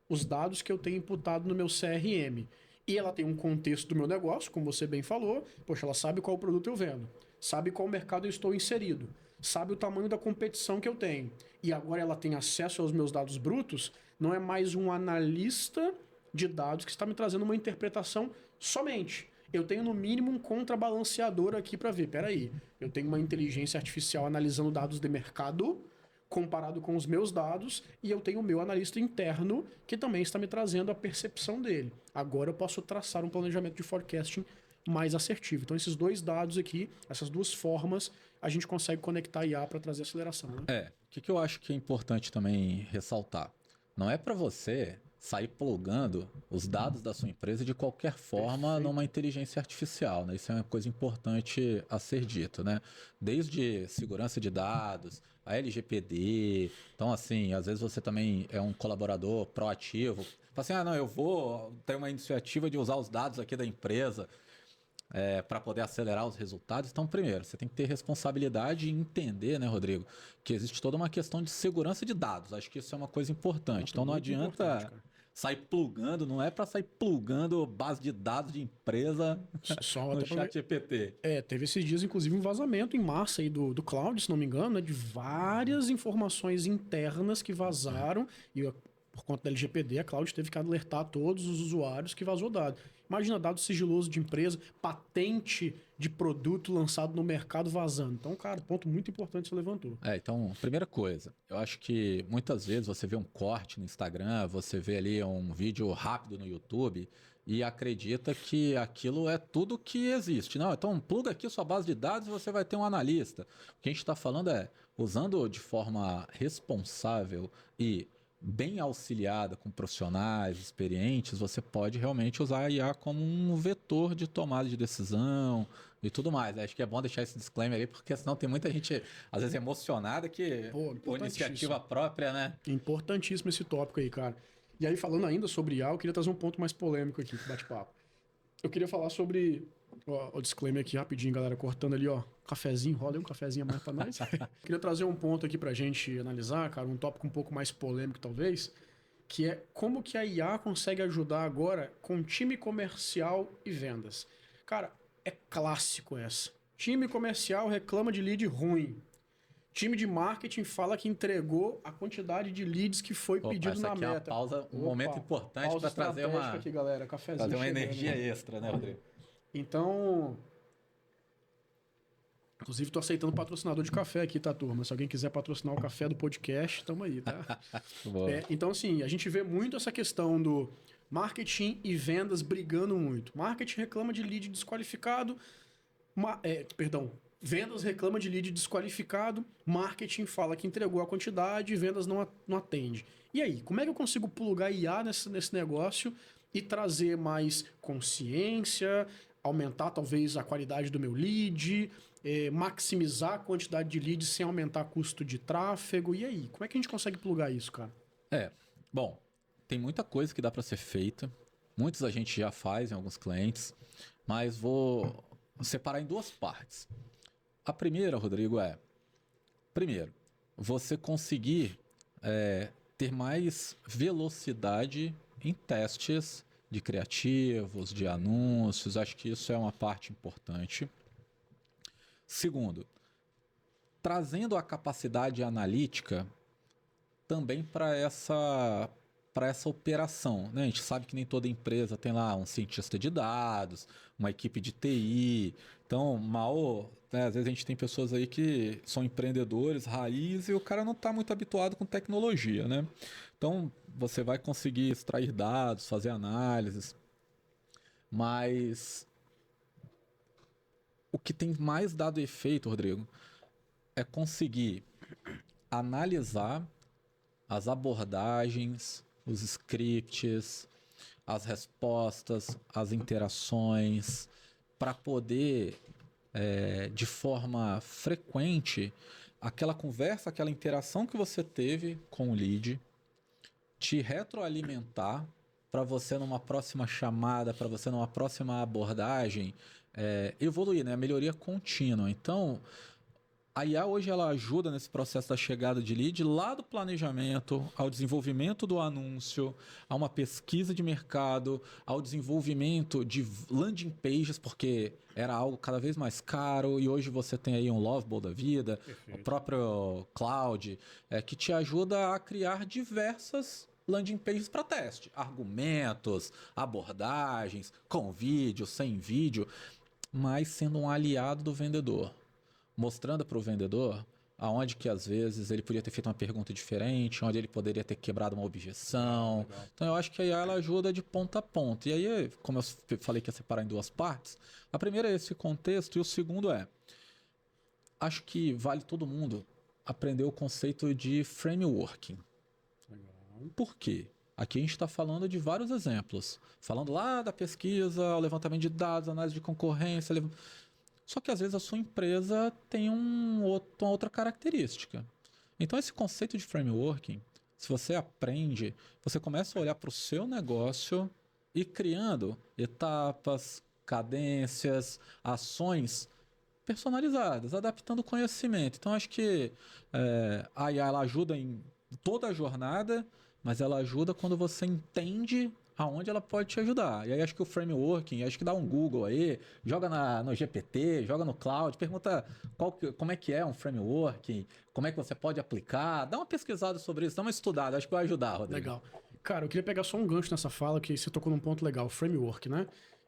Speaker 1: os dados que eu tenho imputado no meu CRM, e ela tem um contexto do meu negócio, como você bem falou, poxa, ela sabe qual produto eu vendo, sabe qual mercado eu estou inserido, sabe o tamanho da competição que eu tenho, e agora ela tem acesso aos meus dados brutos, não é mais um analista de dados que está me trazendo uma interpretação somente. Eu tenho no mínimo um contrabalanceador aqui para ver. Peraí, eu tenho uma inteligência artificial analisando dados de mercado comparado com os meus dados e eu tenho o meu analista interno que também está me trazendo a percepção dele. Agora eu posso traçar um planejamento de forecasting mais assertivo. Então esses dois dados aqui, essas duas formas, a gente consegue conectar IA para trazer aceleração. Né?
Speaker 2: O que eu acho que é importante também ressaltar? Não é para você sair plugando os dados da sua empresa de qualquer forma
Speaker 1: Perfeito.
Speaker 2: numa inteligência artificial, né? Isso é uma coisa importante a ser dito, né? Desde segurança de dados, a LGPD. Então, assim, às vezes você também é um colaborador proativo. Fala assim, não, eu vou ter uma iniciativa de usar os dados aqui da empresa para poder acelerar os resultados. Então, primeiro, você tem que ter responsabilidade e entender, né, Rodrigo, que existe toda uma questão de segurança de dados. Acho que isso é uma coisa importante. Então, não adianta sair plugando, não é para sair plugando base de dados de empresa no chat GPT.
Speaker 1: Teve esses dias, inclusive, um vazamento em massa aí do cloud, se não me engano, né, de várias informações internas que vazaram e por conta da LGPD, a cloud teve que alertar todos os usuários que vazou dado. Imagina dado sigiloso de empresa, patente de produto lançado no mercado vazando. Então, cara, ponto muito importante que você levantou.
Speaker 2: Então, primeira coisa, eu acho que muitas vezes você vê um corte no Instagram, você vê ali um vídeo rápido no YouTube e acredita que aquilo é tudo que existe. Não, então pluga aqui sua base de dados e você vai ter um analista. O que a gente está falando é, usando de forma responsável e bem auxiliada com profissionais experientes, você pode realmente usar a IA como um vetor de tomada de decisão e tudo mais. Acho que é bom deixar esse disclaimer aí, porque senão tem muita gente, às vezes, emocionada que por iniciativa própria, né?
Speaker 1: Importantíssimo esse tópico aí, cara. E aí, falando ainda sobre IA, eu queria trazer um ponto mais polêmico aqui, bate-papo. Eu queria falar sobre... o disclaimer aqui rapidinho, galera, cortando ali, cafezinho, rola aí um cafezinho a mais pra nós. Queria trazer um ponto aqui pra gente analisar, cara, um tópico um pouco mais polêmico talvez, que é como que a IA consegue ajudar agora com time comercial e vendas. Cara, é clássico essa. Time comercial reclama de lead ruim. Time de marketing fala que entregou a quantidade de leads que foi pedido na meta.
Speaker 2: Uma pausa, momento importante para trazer uma
Speaker 1: aqui, galera, cafezinho,
Speaker 2: trazer uma energia extra, né, Rodrigo?
Speaker 1: Então, inclusive tô aceitando patrocinador de café aqui, tá, turma? Se alguém quiser patrocinar o café do podcast, tamo aí, tá? Então, assim, a gente vê muito essa questão do marketing e vendas brigando muito. Marketing reclama de lead desqualificado, vendas reclama de lead desqualificado, marketing fala que entregou a quantidade e vendas não atende. E aí, como é que eu consigo plugar IA nesse negócio e trazer mais consciência, aumentar talvez a qualidade do meu lead, maximizar a quantidade de leads sem aumentar custo de tráfego? E aí, como é que a gente consegue plugar isso, cara?
Speaker 2: Bom, tem muita coisa que dá para ser feita. Muitos a gente já faz em alguns clientes, mas vou separar em duas partes. A primeira, Rodrigo, primeiro, você conseguir ter mais velocidade em testes de criativos, de anúncios. Acho que isso é uma parte importante. Segundo, trazendo a capacidade analítica também para essa para essa operação, né? A gente sabe que nem toda empresa tem lá um cientista de dados, uma equipe de TI. Então, né, às vezes a gente tem pessoas aí que são empreendedores, raiz, e o cara não está muito habituado com tecnologia, né? Então, você vai conseguir extrair dados, fazer análises, mas o que tem mais dado efeito, Rodrigo, é conseguir analisar as abordagens, os scripts, as respostas, as interações, para poder, de forma frequente, aquela conversa, aquela interação que você teve com o lead, te retroalimentar para você numa próxima chamada, para você numa próxima abordagem, evoluir, né? A melhoria contínua. Então, a IA hoje ela ajuda nesse processo da chegada de lead, lá do planejamento, ao desenvolvimento do anúncio, a uma pesquisa de mercado, ao desenvolvimento de landing pages, porque era algo cada vez mais caro, e hoje você tem aí um Lovable da vida,
Speaker 1: Perfeito.
Speaker 2: o próprio Cloud, que te ajuda a criar diversas landing pages para teste, argumentos, abordagens, com vídeo, sem vídeo, mas sendo um aliado do vendedor, mostrando para o vendedor aonde que às vezes ele podia ter feito uma pergunta diferente, onde ele poderia ter quebrado uma objeção.
Speaker 1: Legal.
Speaker 2: Então eu acho que a IA ela ajuda de ponta a ponta. E aí, como eu falei que ia separar em duas partes, a primeira é esse contexto e o segundo acho que vale todo mundo aprender o conceito de frameworking.
Speaker 1: Legal.
Speaker 2: Por quê? Aqui a gente está falando de vários exemplos. Falando lá da pesquisa, o levantamento de dados, análise de concorrência. Só que às vezes a sua empresa tem uma outra característica. Então esse conceito de frameworking, se você aprende, você começa a olhar para o seu negócio e criando etapas, cadências, ações personalizadas, adaptando o conhecimento. Então acho que a IA ela ajuda em toda a jornada, mas ela ajuda quando você entende aonde ela pode te ajudar. E aí acho que o frameworking, acho que dá um Google aí, joga no GPT, joga no Cloud, pergunta como é que é um frameworking, como é que você pode aplicar, dá uma pesquisada sobre isso, dá uma estudada, acho que vai ajudar, Rodrigo.
Speaker 1: Legal. Cara, eu queria pegar só um gancho nessa fala, que você tocou num ponto legal, framework, né?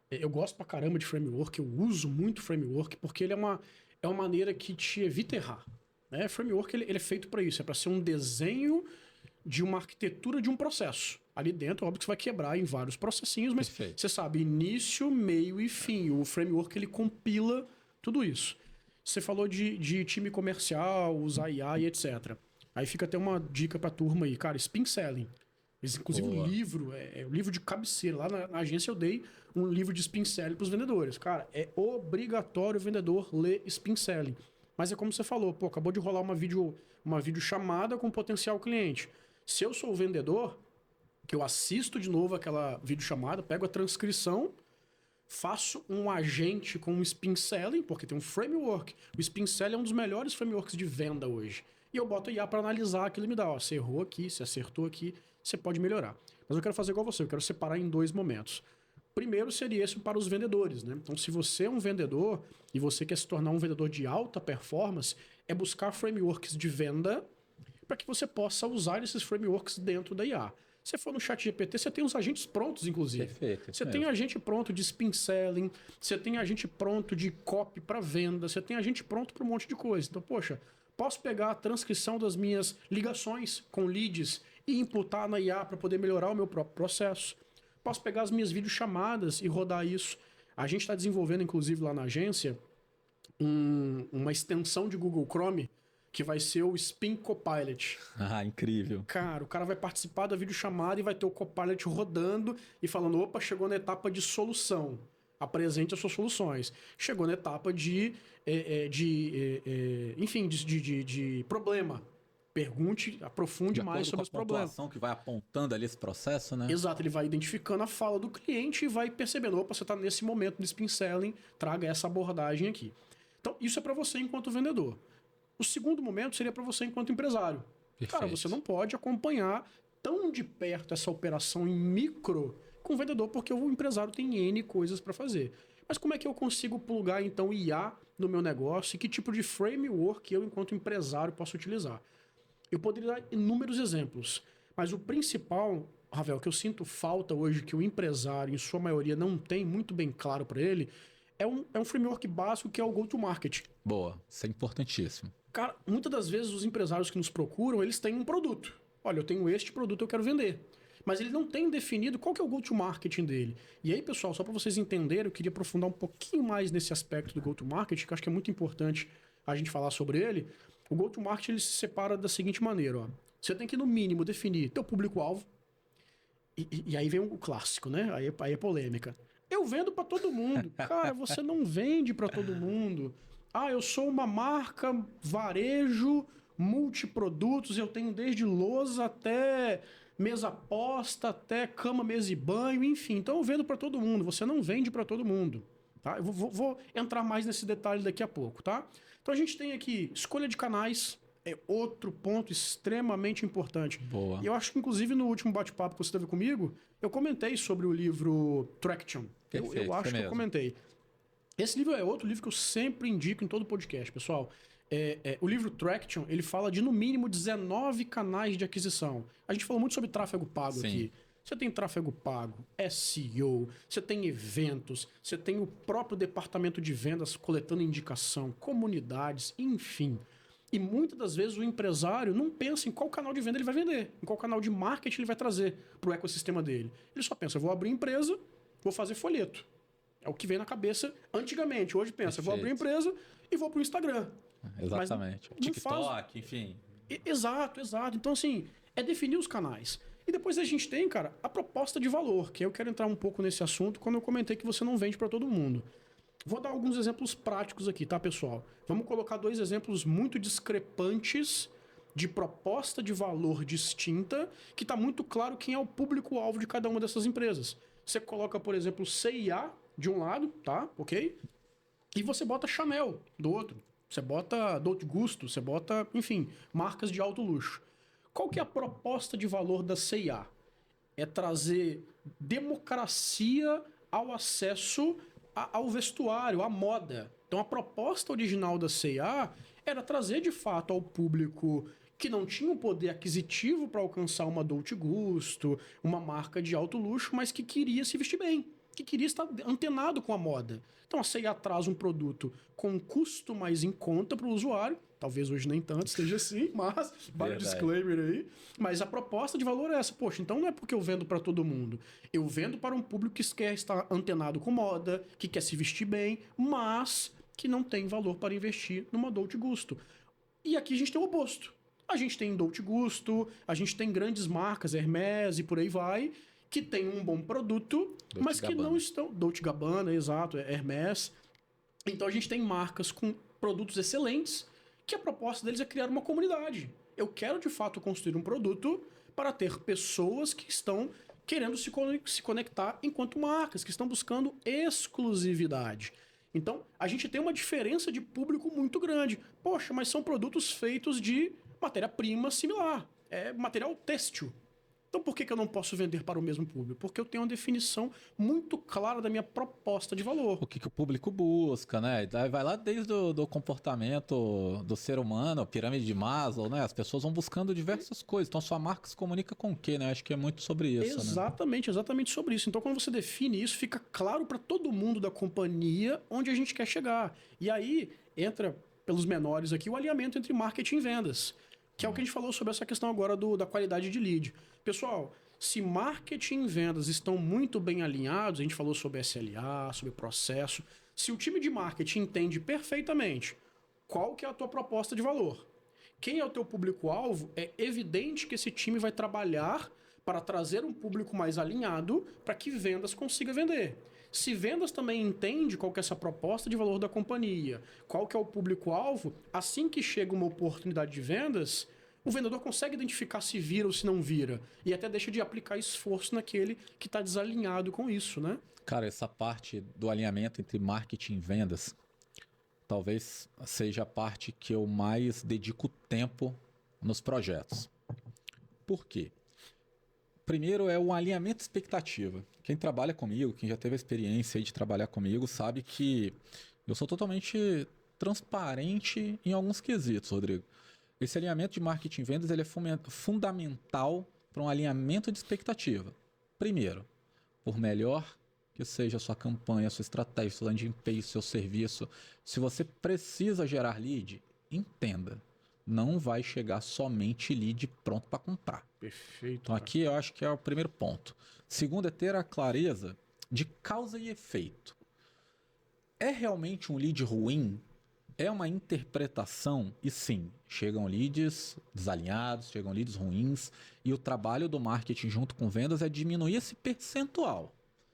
Speaker 1: Eu gosto pra caramba de framework, eu uso muito framework, porque ele é uma maneira que te evita errar. Né? Framework, ele é feito para isso, é para ser um desenho de uma arquitetura de um processo. Ali dentro, óbvio que você vai quebrar em vários processinhos, mas
Speaker 2: Perfeito.
Speaker 1: você sabe início, meio e fim. O framework, ele compila tudo isso. Você falou de time comercial, usar IA e etc. Aí fica até uma dica pra turma aí. Cara, spin selling. Inclusive
Speaker 2: Boa.
Speaker 1: o livro, é o livro de cabeceira. Lá na agência eu dei um livro de spin selling pros vendedores. Cara, é obrigatório o vendedor ler spin selling. Mas é como você falou, pô, acabou de rolar uma videochamada com potencial cliente. Se eu sou o vendedor, que eu assisto de novo aquela videochamada, pego a transcrição, faço um agente com um spin selling, porque tem um framework. O spin selling é um dos melhores frameworks de venda hoje. E eu boto a IA para analisar aquilo e me dá, ó, você errou aqui, você acertou aqui, você pode melhorar. Mas eu quero fazer igual você, eu quero separar em dois momentos. Primeiro seria esse para os vendedores, né? Então, se você é um vendedor e você quer se tornar um vendedor de alta performance, é buscar frameworks de venda para que você possa usar esses frameworks dentro da IA. Se for no chat GPT, você tem os agentes prontos, inclusive.
Speaker 2: Perfeito.
Speaker 1: Você tem agente pronto de spin selling, você tem agente pronto de copy para venda, você tem agente pronto para um monte de coisa. Então, poxa, posso pegar a transcrição das minhas ligações com leads e imputar na IA para poder melhorar o meu próprio processo. Posso pegar as minhas videochamadas e rodar isso. A gente está desenvolvendo, inclusive, lá na agência, uma extensão de Google Chrome que vai ser o Spin Copilot.
Speaker 2: Ah, incrível.
Speaker 1: Cara, o cara vai participar da videochamada e vai ter o Copilot rodando e falando, opa, chegou na etapa de solução. Apresente as suas soluções. Chegou na etapa de problema. Pergunte, aprofunde mais sobre os problemas.
Speaker 2: Que vai apontando ali esse processo, né?
Speaker 1: Exato, ele vai identificando a fala do cliente e vai percebendo, opa, você está nesse momento de spin selling, traga essa abordagem aqui. Então, isso é para você enquanto vendedor. O segundo momento seria para você enquanto empresário.
Speaker 2: Perfeito.
Speaker 1: Cara, você não pode acompanhar tão de perto essa operação em micro com o vendedor, porque o empresário tem N coisas para fazer. Mas como é que eu consigo plugar, então, IA no meu negócio e que tipo de framework eu, enquanto empresário, posso utilizar? Eu poderia dar inúmeros exemplos, mas o principal Ravel, o que eu sinto falta hoje, que o empresário, em sua maioria, não tem muito bem claro para ele, é um framework básico que é o go-to-market.
Speaker 2: Boa, isso é importantíssimo.
Speaker 1: Cara, muitas das vezes os empresários que nos procuram, eles têm um produto. Olha, eu tenho este produto, eu quero vender. Mas ele não tem definido qual que é o go-to-marketing dele. E aí, pessoal, só para vocês entenderem, eu queria aprofundar um pouquinho mais nesse aspecto do go-to-market, que eu acho que é muito importante a gente falar sobre ele. O go-to-market ele se separa da seguinte maneira, ó. Você tem que, no mínimo, definir teu público-alvo. E aí vem o clássico, né? Aí é polêmica. Eu vendo para todo mundo. Cara, você não vende para todo mundo. Ah, eu sou uma marca varejo, multiprodutos, eu tenho desde lousa até mesa posta, até cama, mesa e banho, enfim. Então eu vendo para todo mundo. Você não vende para todo mundo. Tá? Eu vou entrar mais nesse detalhe daqui a pouco, tá? Então a gente tem aqui escolha de canais. É outro ponto extremamente importante.
Speaker 2: Boa.
Speaker 1: E eu acho que, inclusive, no último bate-papo que você teve comigo, eu comentei sobre o livro Traction. Eu acho que eu comentei. Esse livro é outro livro que eu sempre indico em todo podcast, pessoal. O livro Traction, ele fala de, no mínimo, 19 canais de aquisição. A gente falou muito sobre tráfego pago aqui. Você tem tráfego pago, SEO, você tem eventos, você tem o próprio departamento de vendas coletando indicação, comunidades, enfim. E muitas das vezes o empresário não pensa em qual canal de venda ele vai vender, em qual canal de marketing ele vai trazer para o ecossistema dele. Ele só pensa, vou abrir empresa, vou fazer folheto. É o que vem na cabeça antigamente. Hoje pensa,
Speaker 2: Perfeito.
Speaker 1: vou abrir empresa e vou para o Instagram.
Speaker 2: Exatamente. TikTok, enfim.
Speaker 1: Exato. Então, assim, é definir os canais. E depois a gente tem, cara, a proposta de valor, que eu quero entrar um pouco nesse assunto quando eu comentei que você não vende para todo mundo. Vou dar alguns exemplos práticos aqui, tá, pessoal? Vamos colocar 2 exemplos muito discrepantes de proposta de valor distinta, que está muito claro quem é o público-alvo de cada uma dessas empresas. Você coloca, por exemplo, CIA de um lado, tá? Ok? E você bota Chanel do outro. Você bota Dolce Gusto, você bota, enfim, marcas de alto luxo. Qual que é a proposta de valor da CIA? É trazer democracia ao acesso ao vestuário, à moda. Então a proposta original da C&A era trazer de fato ao público que não tinha o poder aquisitivo para alcançar uma Dolce Gusto, uma marca de alto luxo, mas que queria se vestir bem, que queria estar antenado com a moda. Então a C&A traz um produto com um custo mais em conta para o usuário, talvez hoje nem tanto esteja assim, mas vale o disclaimer aí. Mas a proposta de valor é essa. Poxa, então não é porque eu vendo para todo mundo. Eu vendo para um público que quer estar antenado com moda, que quer se vestir bem, mas que não tem valor para investir numa Dolce Gusto. E aqui a gente tem o oposto. A gente tem Dolce Gusto, a gente tem grandes marcas, Hermès e por aí vai, que tem um bom produto,
Speaker 2: Dolce
Speaker 1: mas que
Speaker 2: Gabbana.
Speaker 1: não estão... Dolce Gabbana, exato, Hermès. Então a gente tem marcas com produtos excelentes, que a proposta deles é criar uma comunidade. Eu quero, de fato, construir um produto para ter pessoas que estão querendo se conectar enquanto marcas, que estão buscando exclusividade. Então, a gente tem uma diferença de público muito grande. Poxa, mas são produtos feitos de matéria-prima similar. É material têxtil. Então, por que eu não posso vender para o mesmo público? Porque eu tenho uma definição muito clara da minha proposta de valor.
Speaker 2: O que o público busca, né? Daí vai lá desde o comportamento do ser humano, a pirâmide de Maslow, né? As pessoas vão buscando diversas coisas. Então, sua marca se comunica com o quê, né? Acho que é muito sobre isso,
Speaker 1: exatamente sobre isso. Então, quando você define isso, fica claro para todo mundo da companhia onde a gente quer chegar. E aí, entra, pelos menores aqui, o alinhamento entre marketing e vendas. Que é o que a gente falou sobre essa questão agora da qualidade de lead. Pessoal, se marketing e vendas estão muito bem alinhados, a gente falou sobre SLA, sobre processo, se o time de marketing entende perfeitamente qual que é a tua proposta de valor, quem é o teu público-alvo, é evidente que esse time vai trabalhar para trazer um público mais alinhado para que vendas consiga vender. Se vendas também entende qual que é essa proposta de valor da companhia, qual que é o público-alvo, assim que chega uma oportunidade de vendas, o vendedor consegue identificar se vira ou se não vira. E até deixa de aplicar esforço naquele que está desalinhado com isso, né?
Speaker 2: Cara, essa parte do alinhamento entre marketing e vendas, talvez seja a parte que eu mais dedico tempo nos projetos. Por quê? Primeiro é o alinhamento de expectativa. Quem trabalha comigo, quem já teve a experiência aí de trabalhar comigo, sabe que eu sou totalmente transparente em alguns quesitos, Rodrigo. Esse alinhamento de marketing e vendas ele é fundamental para um alinhamento de expectativa. Primeiro, por melhor que seja a sua campanha, a sua estratégia, seu landing page, seu serviço, se você precisa gerar lead, entenda, não vai chegar somente lead pronto para comprar.
Speaker 1: Perfeito.
Speaker 2: Então aqui eu acho que é o primeiro ponto. Segundo é ter a clareza de causa e efeito. É realmente um lead ruim? É uma interpretação? E sim, chegam leads desalinhados, chegam leads ruins, e o trabalho do marketing junto com vendas é diminuir esse percentual.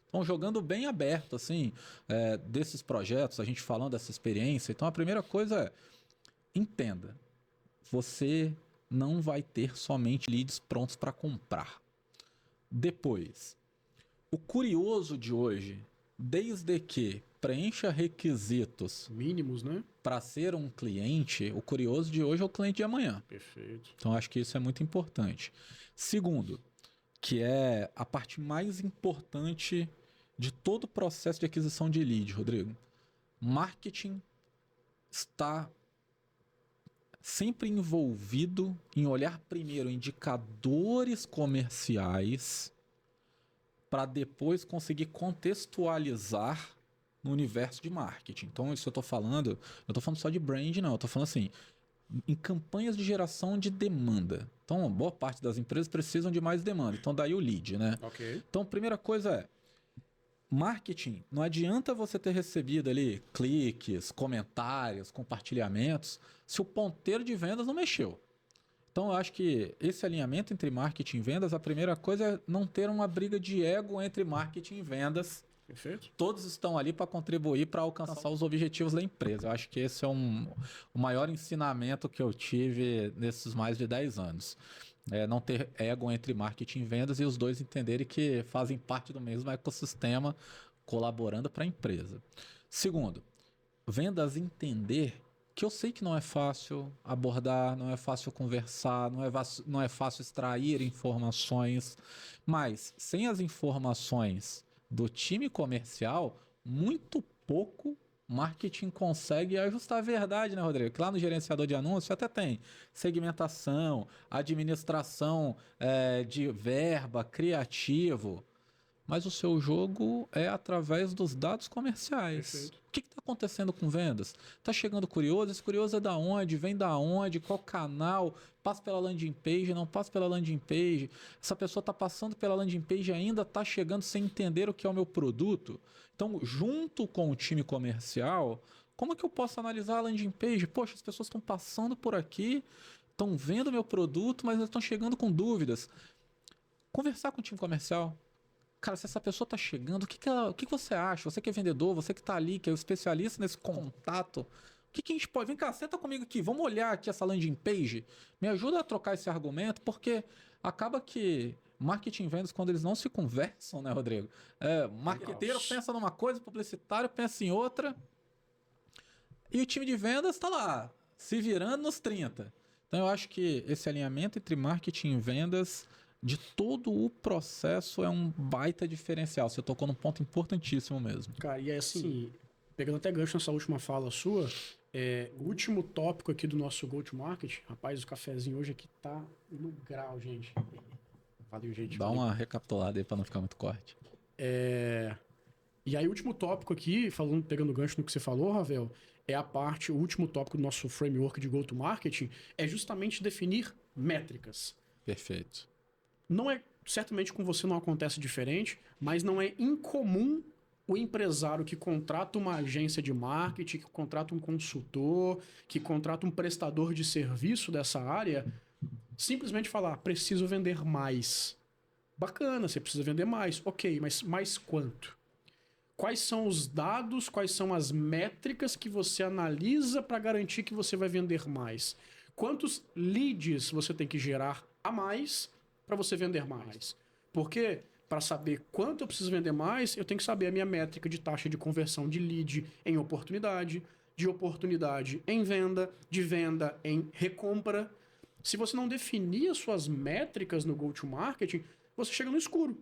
Speaker 2: Então, jogando bem aberto, assim, desses projetos, a gente falando dessa experiência. Então, a primeira coisa é, entenda, você não vai ter somente leads prontos para comprar. Depois, o curioso de hoje, desde que preencha requisitos
Speaker 1: mínimos, né?
Speaker 2: Para ser um cliente, o curioso de hoje é o cliente de amanhã.
Speaker 1: Perfeito.
Speaker 2: Então, acho que isso é muito importante. Segundo, que é a parte mais importante de todo o processo de aquisição de lead, Rodrigo. Marketing está sempre envolvido em olhar primeiro indicadores comerciais para depois conseguir contextualizar no universo de marketing. Então, isso eu estou falando, eu estou falando só de brand, não. Eu estou falando assim, em campanhas de geração de demanda. Então, boa parte das empresas precisam de mais demanda. Então, daí o lead, né?
Speaker 1: Ok.
Speaker 2: Então, a primeira coisa é, marketing, não adianta você ter recebido ali cliques, comentários, compartilhamentos, se o ponteiro de vendas não mexeu. Então, eu acho que esse alinhamento entre marketing e vendas, a primeira coisa é não ter uma briga de ego entre marketing e vendas.
Speaker 1: Perfeito.
Speaker 2: Todos estão ali para contribuir para alcançar os objetivos da empresa. Eu acho que esse é o maior ensinamento que eu tive nesses mais de 10 anos. Não ter ego entre marketing e vendas e os dois entenderem que fazem parte do mesmo ecossistema colaborando para a empresa. Segundo, vendas entender que eu sei que não é fácil abordar, não é fácil conversar, não é fácil extrair informações, mas sem as informações do time comercial, muito pouco marketing consegue ajustar a verdade, né, Rodrigo? Que lá no gerenciador de anúncios até tem segmentação, administração de verba, criativo, mas o seu jogo é através dos dados comerciais.
Speaker 1: Perfeito.
Speaker 2: O que está acontecendo com vendas? Está chegando curioso? Esse curioso é da onde? Vem da onde? Qual canal? Passa pela landing page? Não passa pela landing page? Essa pessoa está passando pela landing page e ainda está chegando sem entender o que é o meu produto? Então, junto com o time comercial, como é que eu posso analisar a landing page? Poxa, as pessoas estão passando por aqui, estão vendo meu produto, mas estão chegando com dúvidas. Conversar com o time comercial. Cara, se essa pessoa está chegando, o que você acha? Você que é vendedor, você que está ali, que é o especialista nesse contato, o que a gente pode... Vem cá, senta comigo aqui, vamos olhar aqui essa landing page, me ajuda a trocar esse argumento, porque acaba que marketing e vendas, quando eles não se conversam, né, Rodrigo? Marqueteiro pensa numa coisa, publicitário pensa em outra, e o time de vendas está lá, se virando nos 30. Então eu acho que esse alinhamento entre marketing e vendas de todo o processo é um baita diferencial. Você tocou num ponto importantíssimo mesmo.
Speaker 1: Cara, e assim, pegando até gancho nessa última fala sua, o último tópico aqui do nosso go-to-market, rapaz, o cafezinho hoje aqui tá no grau, gente. Valeu, gente.
Speaker 2: Dá uma recapitulada aí para não ficar muito corte.
Speaker 1: E aí, o último tópico aqui, pegando gancho no que você falou, Ravel, o último tópico do nosso framework de go-to-market é justamente definir métricas.
Speaker 2: Perfeito.
Speaker 1: Certamente com você não acontece diferente, mas não é incomum o empresário que contrata uma agência de marketing, que contrata um consultor, que contrata um prestador de serviço dessa área, simplesmente falar, preciso vender mais. Bacana, você precisa vender mais. Ok, mas mais quanto? Quais são os dados, quais são as métricas que você analisa para garantir que você vai vender mais? Quantos leads você tem que gerar a mais para você vender mais? Porque para saber quanto eu preciso vender mais, eu tenho que saber a minha métrica de taxa de conversão de lead em oportunidade, de oportunidade em venda, de venda em recompra. Se você não definir as suas métricas no go-to-marketing, você chega no escuro.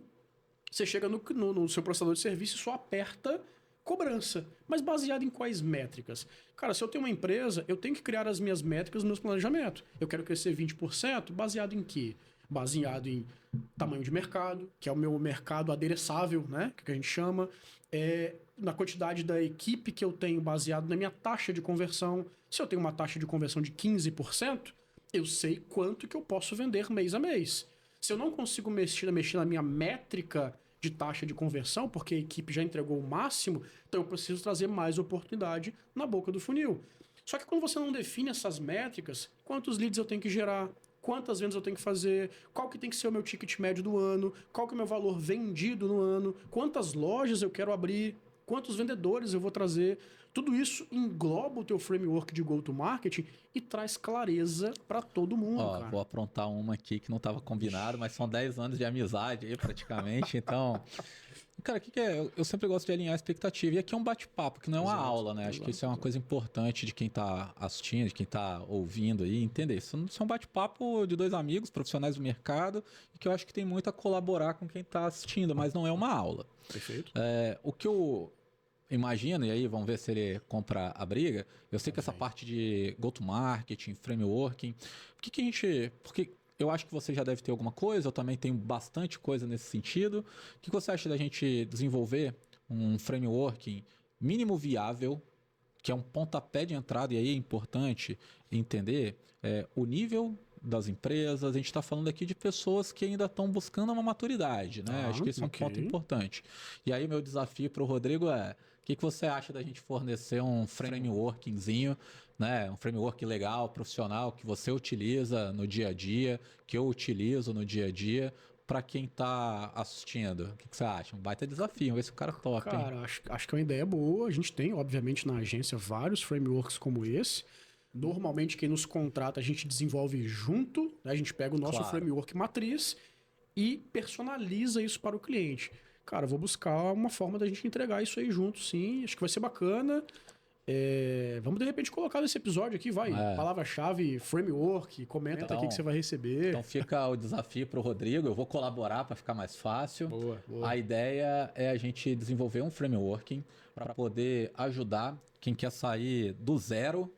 Speaker 1: Você chega no seu prestador de serviço e só aperta cobrança. Mas baseado em quais métricas? Cara, se eu tenho uma empresa, eu tenho que criar as minhas métricas no meu planejamento. Eu quero crescer 20%, baseado em quê? baseado em tamanho de mercado, que é o meu mercado adereçável, né? Que a gente chama. Na quantidade da equipe que eu tenho, baseado na minha taxa de conversão. Se eu tenho uma taxa de conversão de 15%, eu sei quanto que eu posso vender mês a mês. Se eu não consigo mexer na minha métrica de taxa de conversão, porque a equipe já entregou o máximo, então eu preciso trazer mais oportunidade na boca do funil. Só que quando você não define essas métricas, quantos leads eu tenho que gerar, quantas vendas eu tenho que fazer, qual que tem que ser o meu ticket médio do ano, qual que é o meu valor vendido no ano, quantas lojas eu quero abrir, quantos vendedores eu vou trazer, tudo isso engloba o teu framework de go-to-marketing e traz clareza para todo mundo, cara.
Speaker 2: Vou aprontar uma aqui que não estava combinado, mas são 10 anos de amizade aí praticamente, então... Cara, o que é? Eu sempre gosto de alinhar a expectativa. E aqui é um bate-papo, que não é uma aula, né? Acho que isso é uma coisa importante de quem está assistindo, de quem está ouvindo aí, entender. Isso é um bate-papo de dois amigos, profissionais do mercado, e que eu acho que tem muito a colaborar com quem está assistindo, mas não é uma aula.
Speaker 1: Perfeito.
Speaker 2: O que eu imagino, e aí vamos ver se ele compra a briga, eu sei que essa parte de go-to-marketing, frameworking, porque eu acho que você já deve ter alguma coisa, eu também tenho bastante coisa nesse sentido. O que você acha da gente desenvolver um framework mínimo viável, que é um pontapé de entrada, e aí é importante entender o nível das empresas. A gente está falando aqui de pessoas que ainda estão buscando uma maturidade, né? Acho que esse é um ponto importante. E aí meu desafio para o Rodrigo o que você acha da gente fornecer um frameworkzinho, né? Um framework legal, profissional, que você utiliza no dia a dia, que eu utilizo no dia a dia, para quem está assistindo? O que você acha? Um baita desafio, vamos ver se o cara topa, hein?
Speaker 1: Cara, acho que é uma ideia boa. A gente tem, obviamente, na agência vários frameworks como esse. Normalmente, quem nos contrata, a gente desenvolve junto, né? A gente pega o nosso framework matriz e personaliza isso para o cliente. Cara, vou buscar uma forma da gente entregar isso aí junto, sim. Acho que vai ser bacana. Vamos, de repente, colocar nesse episódio aqui, vai. Palavra-chave, framework, comenta aqui que você vai receber.
Speaker 2: Então fica o desafio para o Rodrigo. Eu vou colaborar para ficar mais fácil.
Speaker 1: Boa.
Speaker 2: A ideia é a gente desenvolver um framework para poder ajudar quem quer sair do zero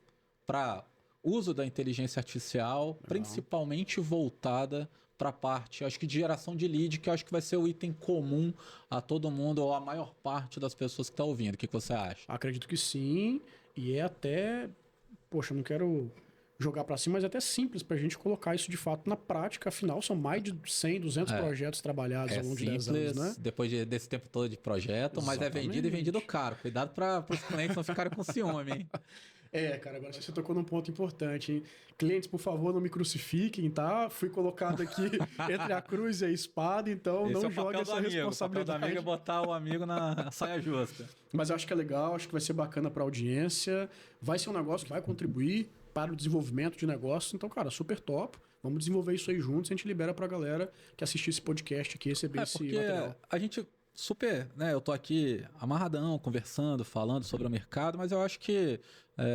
Speaker 2: para uso da inteligência artificial, principalmente voltada para a parte, acho que de geração de lead, que eu acho que vai ser o item comum a todo mundo, ou a maior parte das pessoas que estão ouvindo. O que você acha?
Speaker 1: Acredito que sim, e é até... Poxa, não quero jogar para cima, mas é até simples para a gente colocar isso de fato na prática. Afinal, são mais de 100, 200 projetos trabalhados ao longo de 10 anos, né?
Speaker 2: Depois desse tempo todo de projeto, mas é vendido e vendido caro. Cuidado para os clientes não ficarem com ciúme, hein?
Speaker 1: Cara, agora você tocou num ponto importante, hein? Clientes, por favor, não me crucifiquem, tá? Fui colocado aqui entre a cruz e a espada, então esse não jogue essa responsabilidade. O papel do amigo
Speaker 2: é botar o amigo na saia justa.
Speaker 1: Mas eu acho que é legal, acho que vai ser bacana para a audiência, vai ser um negócio que vai contribuir para o desenvolvimento de negócio. Então, cara, super top. Vamos desenvolver isso aí juntos, a gente libera para a galera que assistir esse podcast aqui, receber esse material.
Speaker 2: A gente... Super, né? Eu tô aqui amarradão, conversando, falando sobre o mercado, mas eu acho que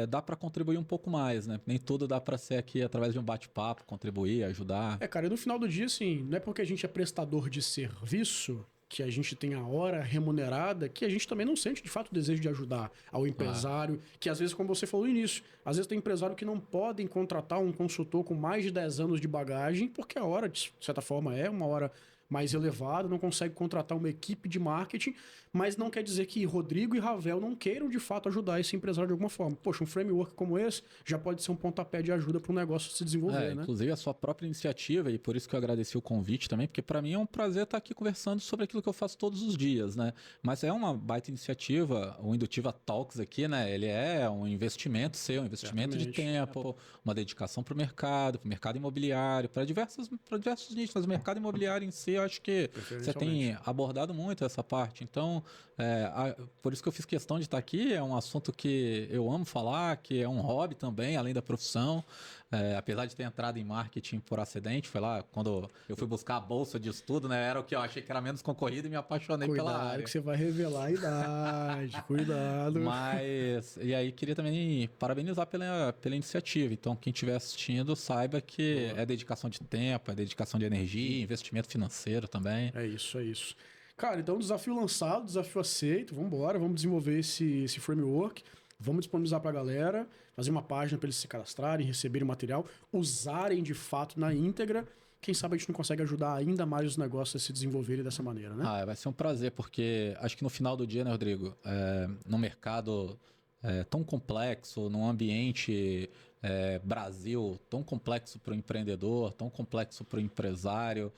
Speaker 2: dá para contribuir um pouco mais, né? Nem tudo dá para ser aqui através de um bate-papo, contribuir, ajudar.
Speaker 1: Cara, e no final do dia, assim, não é porque a gente é prestador de serviço, que a gente tem a hora remunerada, que a gente também não sente, de fato, o desejo de ajudar ao empresário, que às vezes, como você falou no início, às vezes tem empresário que não podem contratar um consultor com mais de 10 anos de bagagem, porque a hora, de certa forma, é uma hora mais elevado, não consegue contratar uma equipe de marketing, mas não quer dizer que Rodrigo e Ravel não queiram de fato ajudar esse empresário de alguma forma. Poxa, um framework como esse já pode ser um pontapé de ajuda para o negócio se desenvolver, né?
Speaker 2: Inclusive a sua própria iniciativa, e por isso que eu agradeci o convite também, porque para mim é um prazer estar aqui conversando sobre aquilo que eu faço todos os dias, né? Mas é uma baita iniciativa, o Indutiva Talks aqui, né? Ele é um investimento seu, um investimento de tempo, uma dedicação para o mercado imobiliário, para diversos nichos, mas o mercado imobiliário em si, eu acho que você tem abordado muito essa parte. Então, por isso que eu fiz questão de estar aqui. É um assunto que eu amo falar, que é um hobby também, além da profissão. Apesar de ter entrado em marketing por acidente, foi lá quando eu fui buscar a bolsa de estudo, né? Era o que eu achei que era menos concorrido e me apaixonei pela área.
Speaker 1: Cuidado que você vai revelar a idade, cuidado.
Speaker 2: E aí queria também parabenizar pela iniciativa. Então, quem estiver assistindo, saiba que é dedicação de tempo, é dedicação de energia, investimento financeiro também.
Speaker 1: É isso. Cara, então desafio lançado, desafio aceito, vamos embora, vamos desenvolver esse framework. Vamos disponibilizar para a galera, fazer uma página para eles se cadastrarem, receberem o material, usarem de fato na íntegra. quem sabe a gente não consegue ajudar ainda mais os negócios a se desenvolverem dessa maneira, né?
Speaker 2: Vai ser um prazer, porque acho que no final do dia, né, Rodrigo, no mercado tão complexo, num ambiente Brasil tão complexo para o empreendedor, tão complexo para o empresário,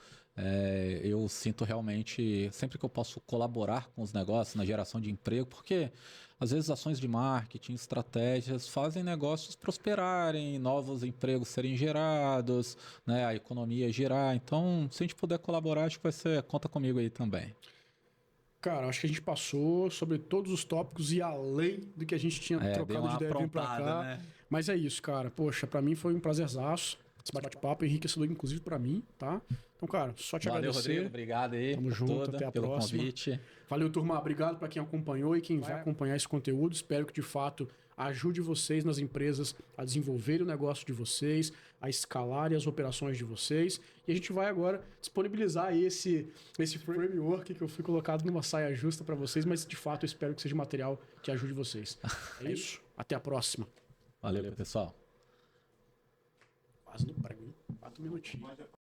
Speaker 2: eu sinto realmente, sempre que eu posso colaborar com os negócios na geração de emprego, porque às vezes ações de marketing, estratégias fazem negócios prosperarem, novos empregos serem gerados, né, a economia girar. Então, se a gente puder colaborar, acho que vai ser, conta comigo aí também.
Speaker 1: Cara, acho que a gente passou sobre todos os tópicos e além do que a gente tinha
Speaker 2: Deu
Speaker 1: trocado de
Speaker 2: uma
Speaker 1: ideia vir pra
Speaker 2: aprontada,
Speaker 1: cá.
Speaker 2: né?
Speaker 1: Mas é isso, cara. Poxa, pra mim foi um prazerzaço. Esse bate-papo enriquecedor, inclusive, pra mim, tá? Então, cara, só te
Speaker 2: Valeu,
Speaker 1: agradecer.
Speaker 2: Rodrigo. Obrigado aí
Speaker 1: Tamo
Speaker 2: por
Speaker 1: junto,
Speaker 2: tudo,
Speaker 1: até a
Speaker 2: pelo
Speaker 1: próxima.
Speaker 2: convite.
Speaker 1: Valeu, turma. Obrigado para quem acompanhou e quem vai acompanhar esse conteúdo. Espero que, de fato, ajude vocês nas empresas a desenvolver o negócio de vocês, a escalarem as operações de vocês. E a gente vai agora disponibilizar esse framework que eu fui colocado numa saia justa para vocês, mas, de fato, eu espero que seja material que ajude vocês. É isso. Até a próxima.
Speaker 2: Valeu, pessoal.
Speaker 1: Quase no prêmio, hein? 4 minutinhos.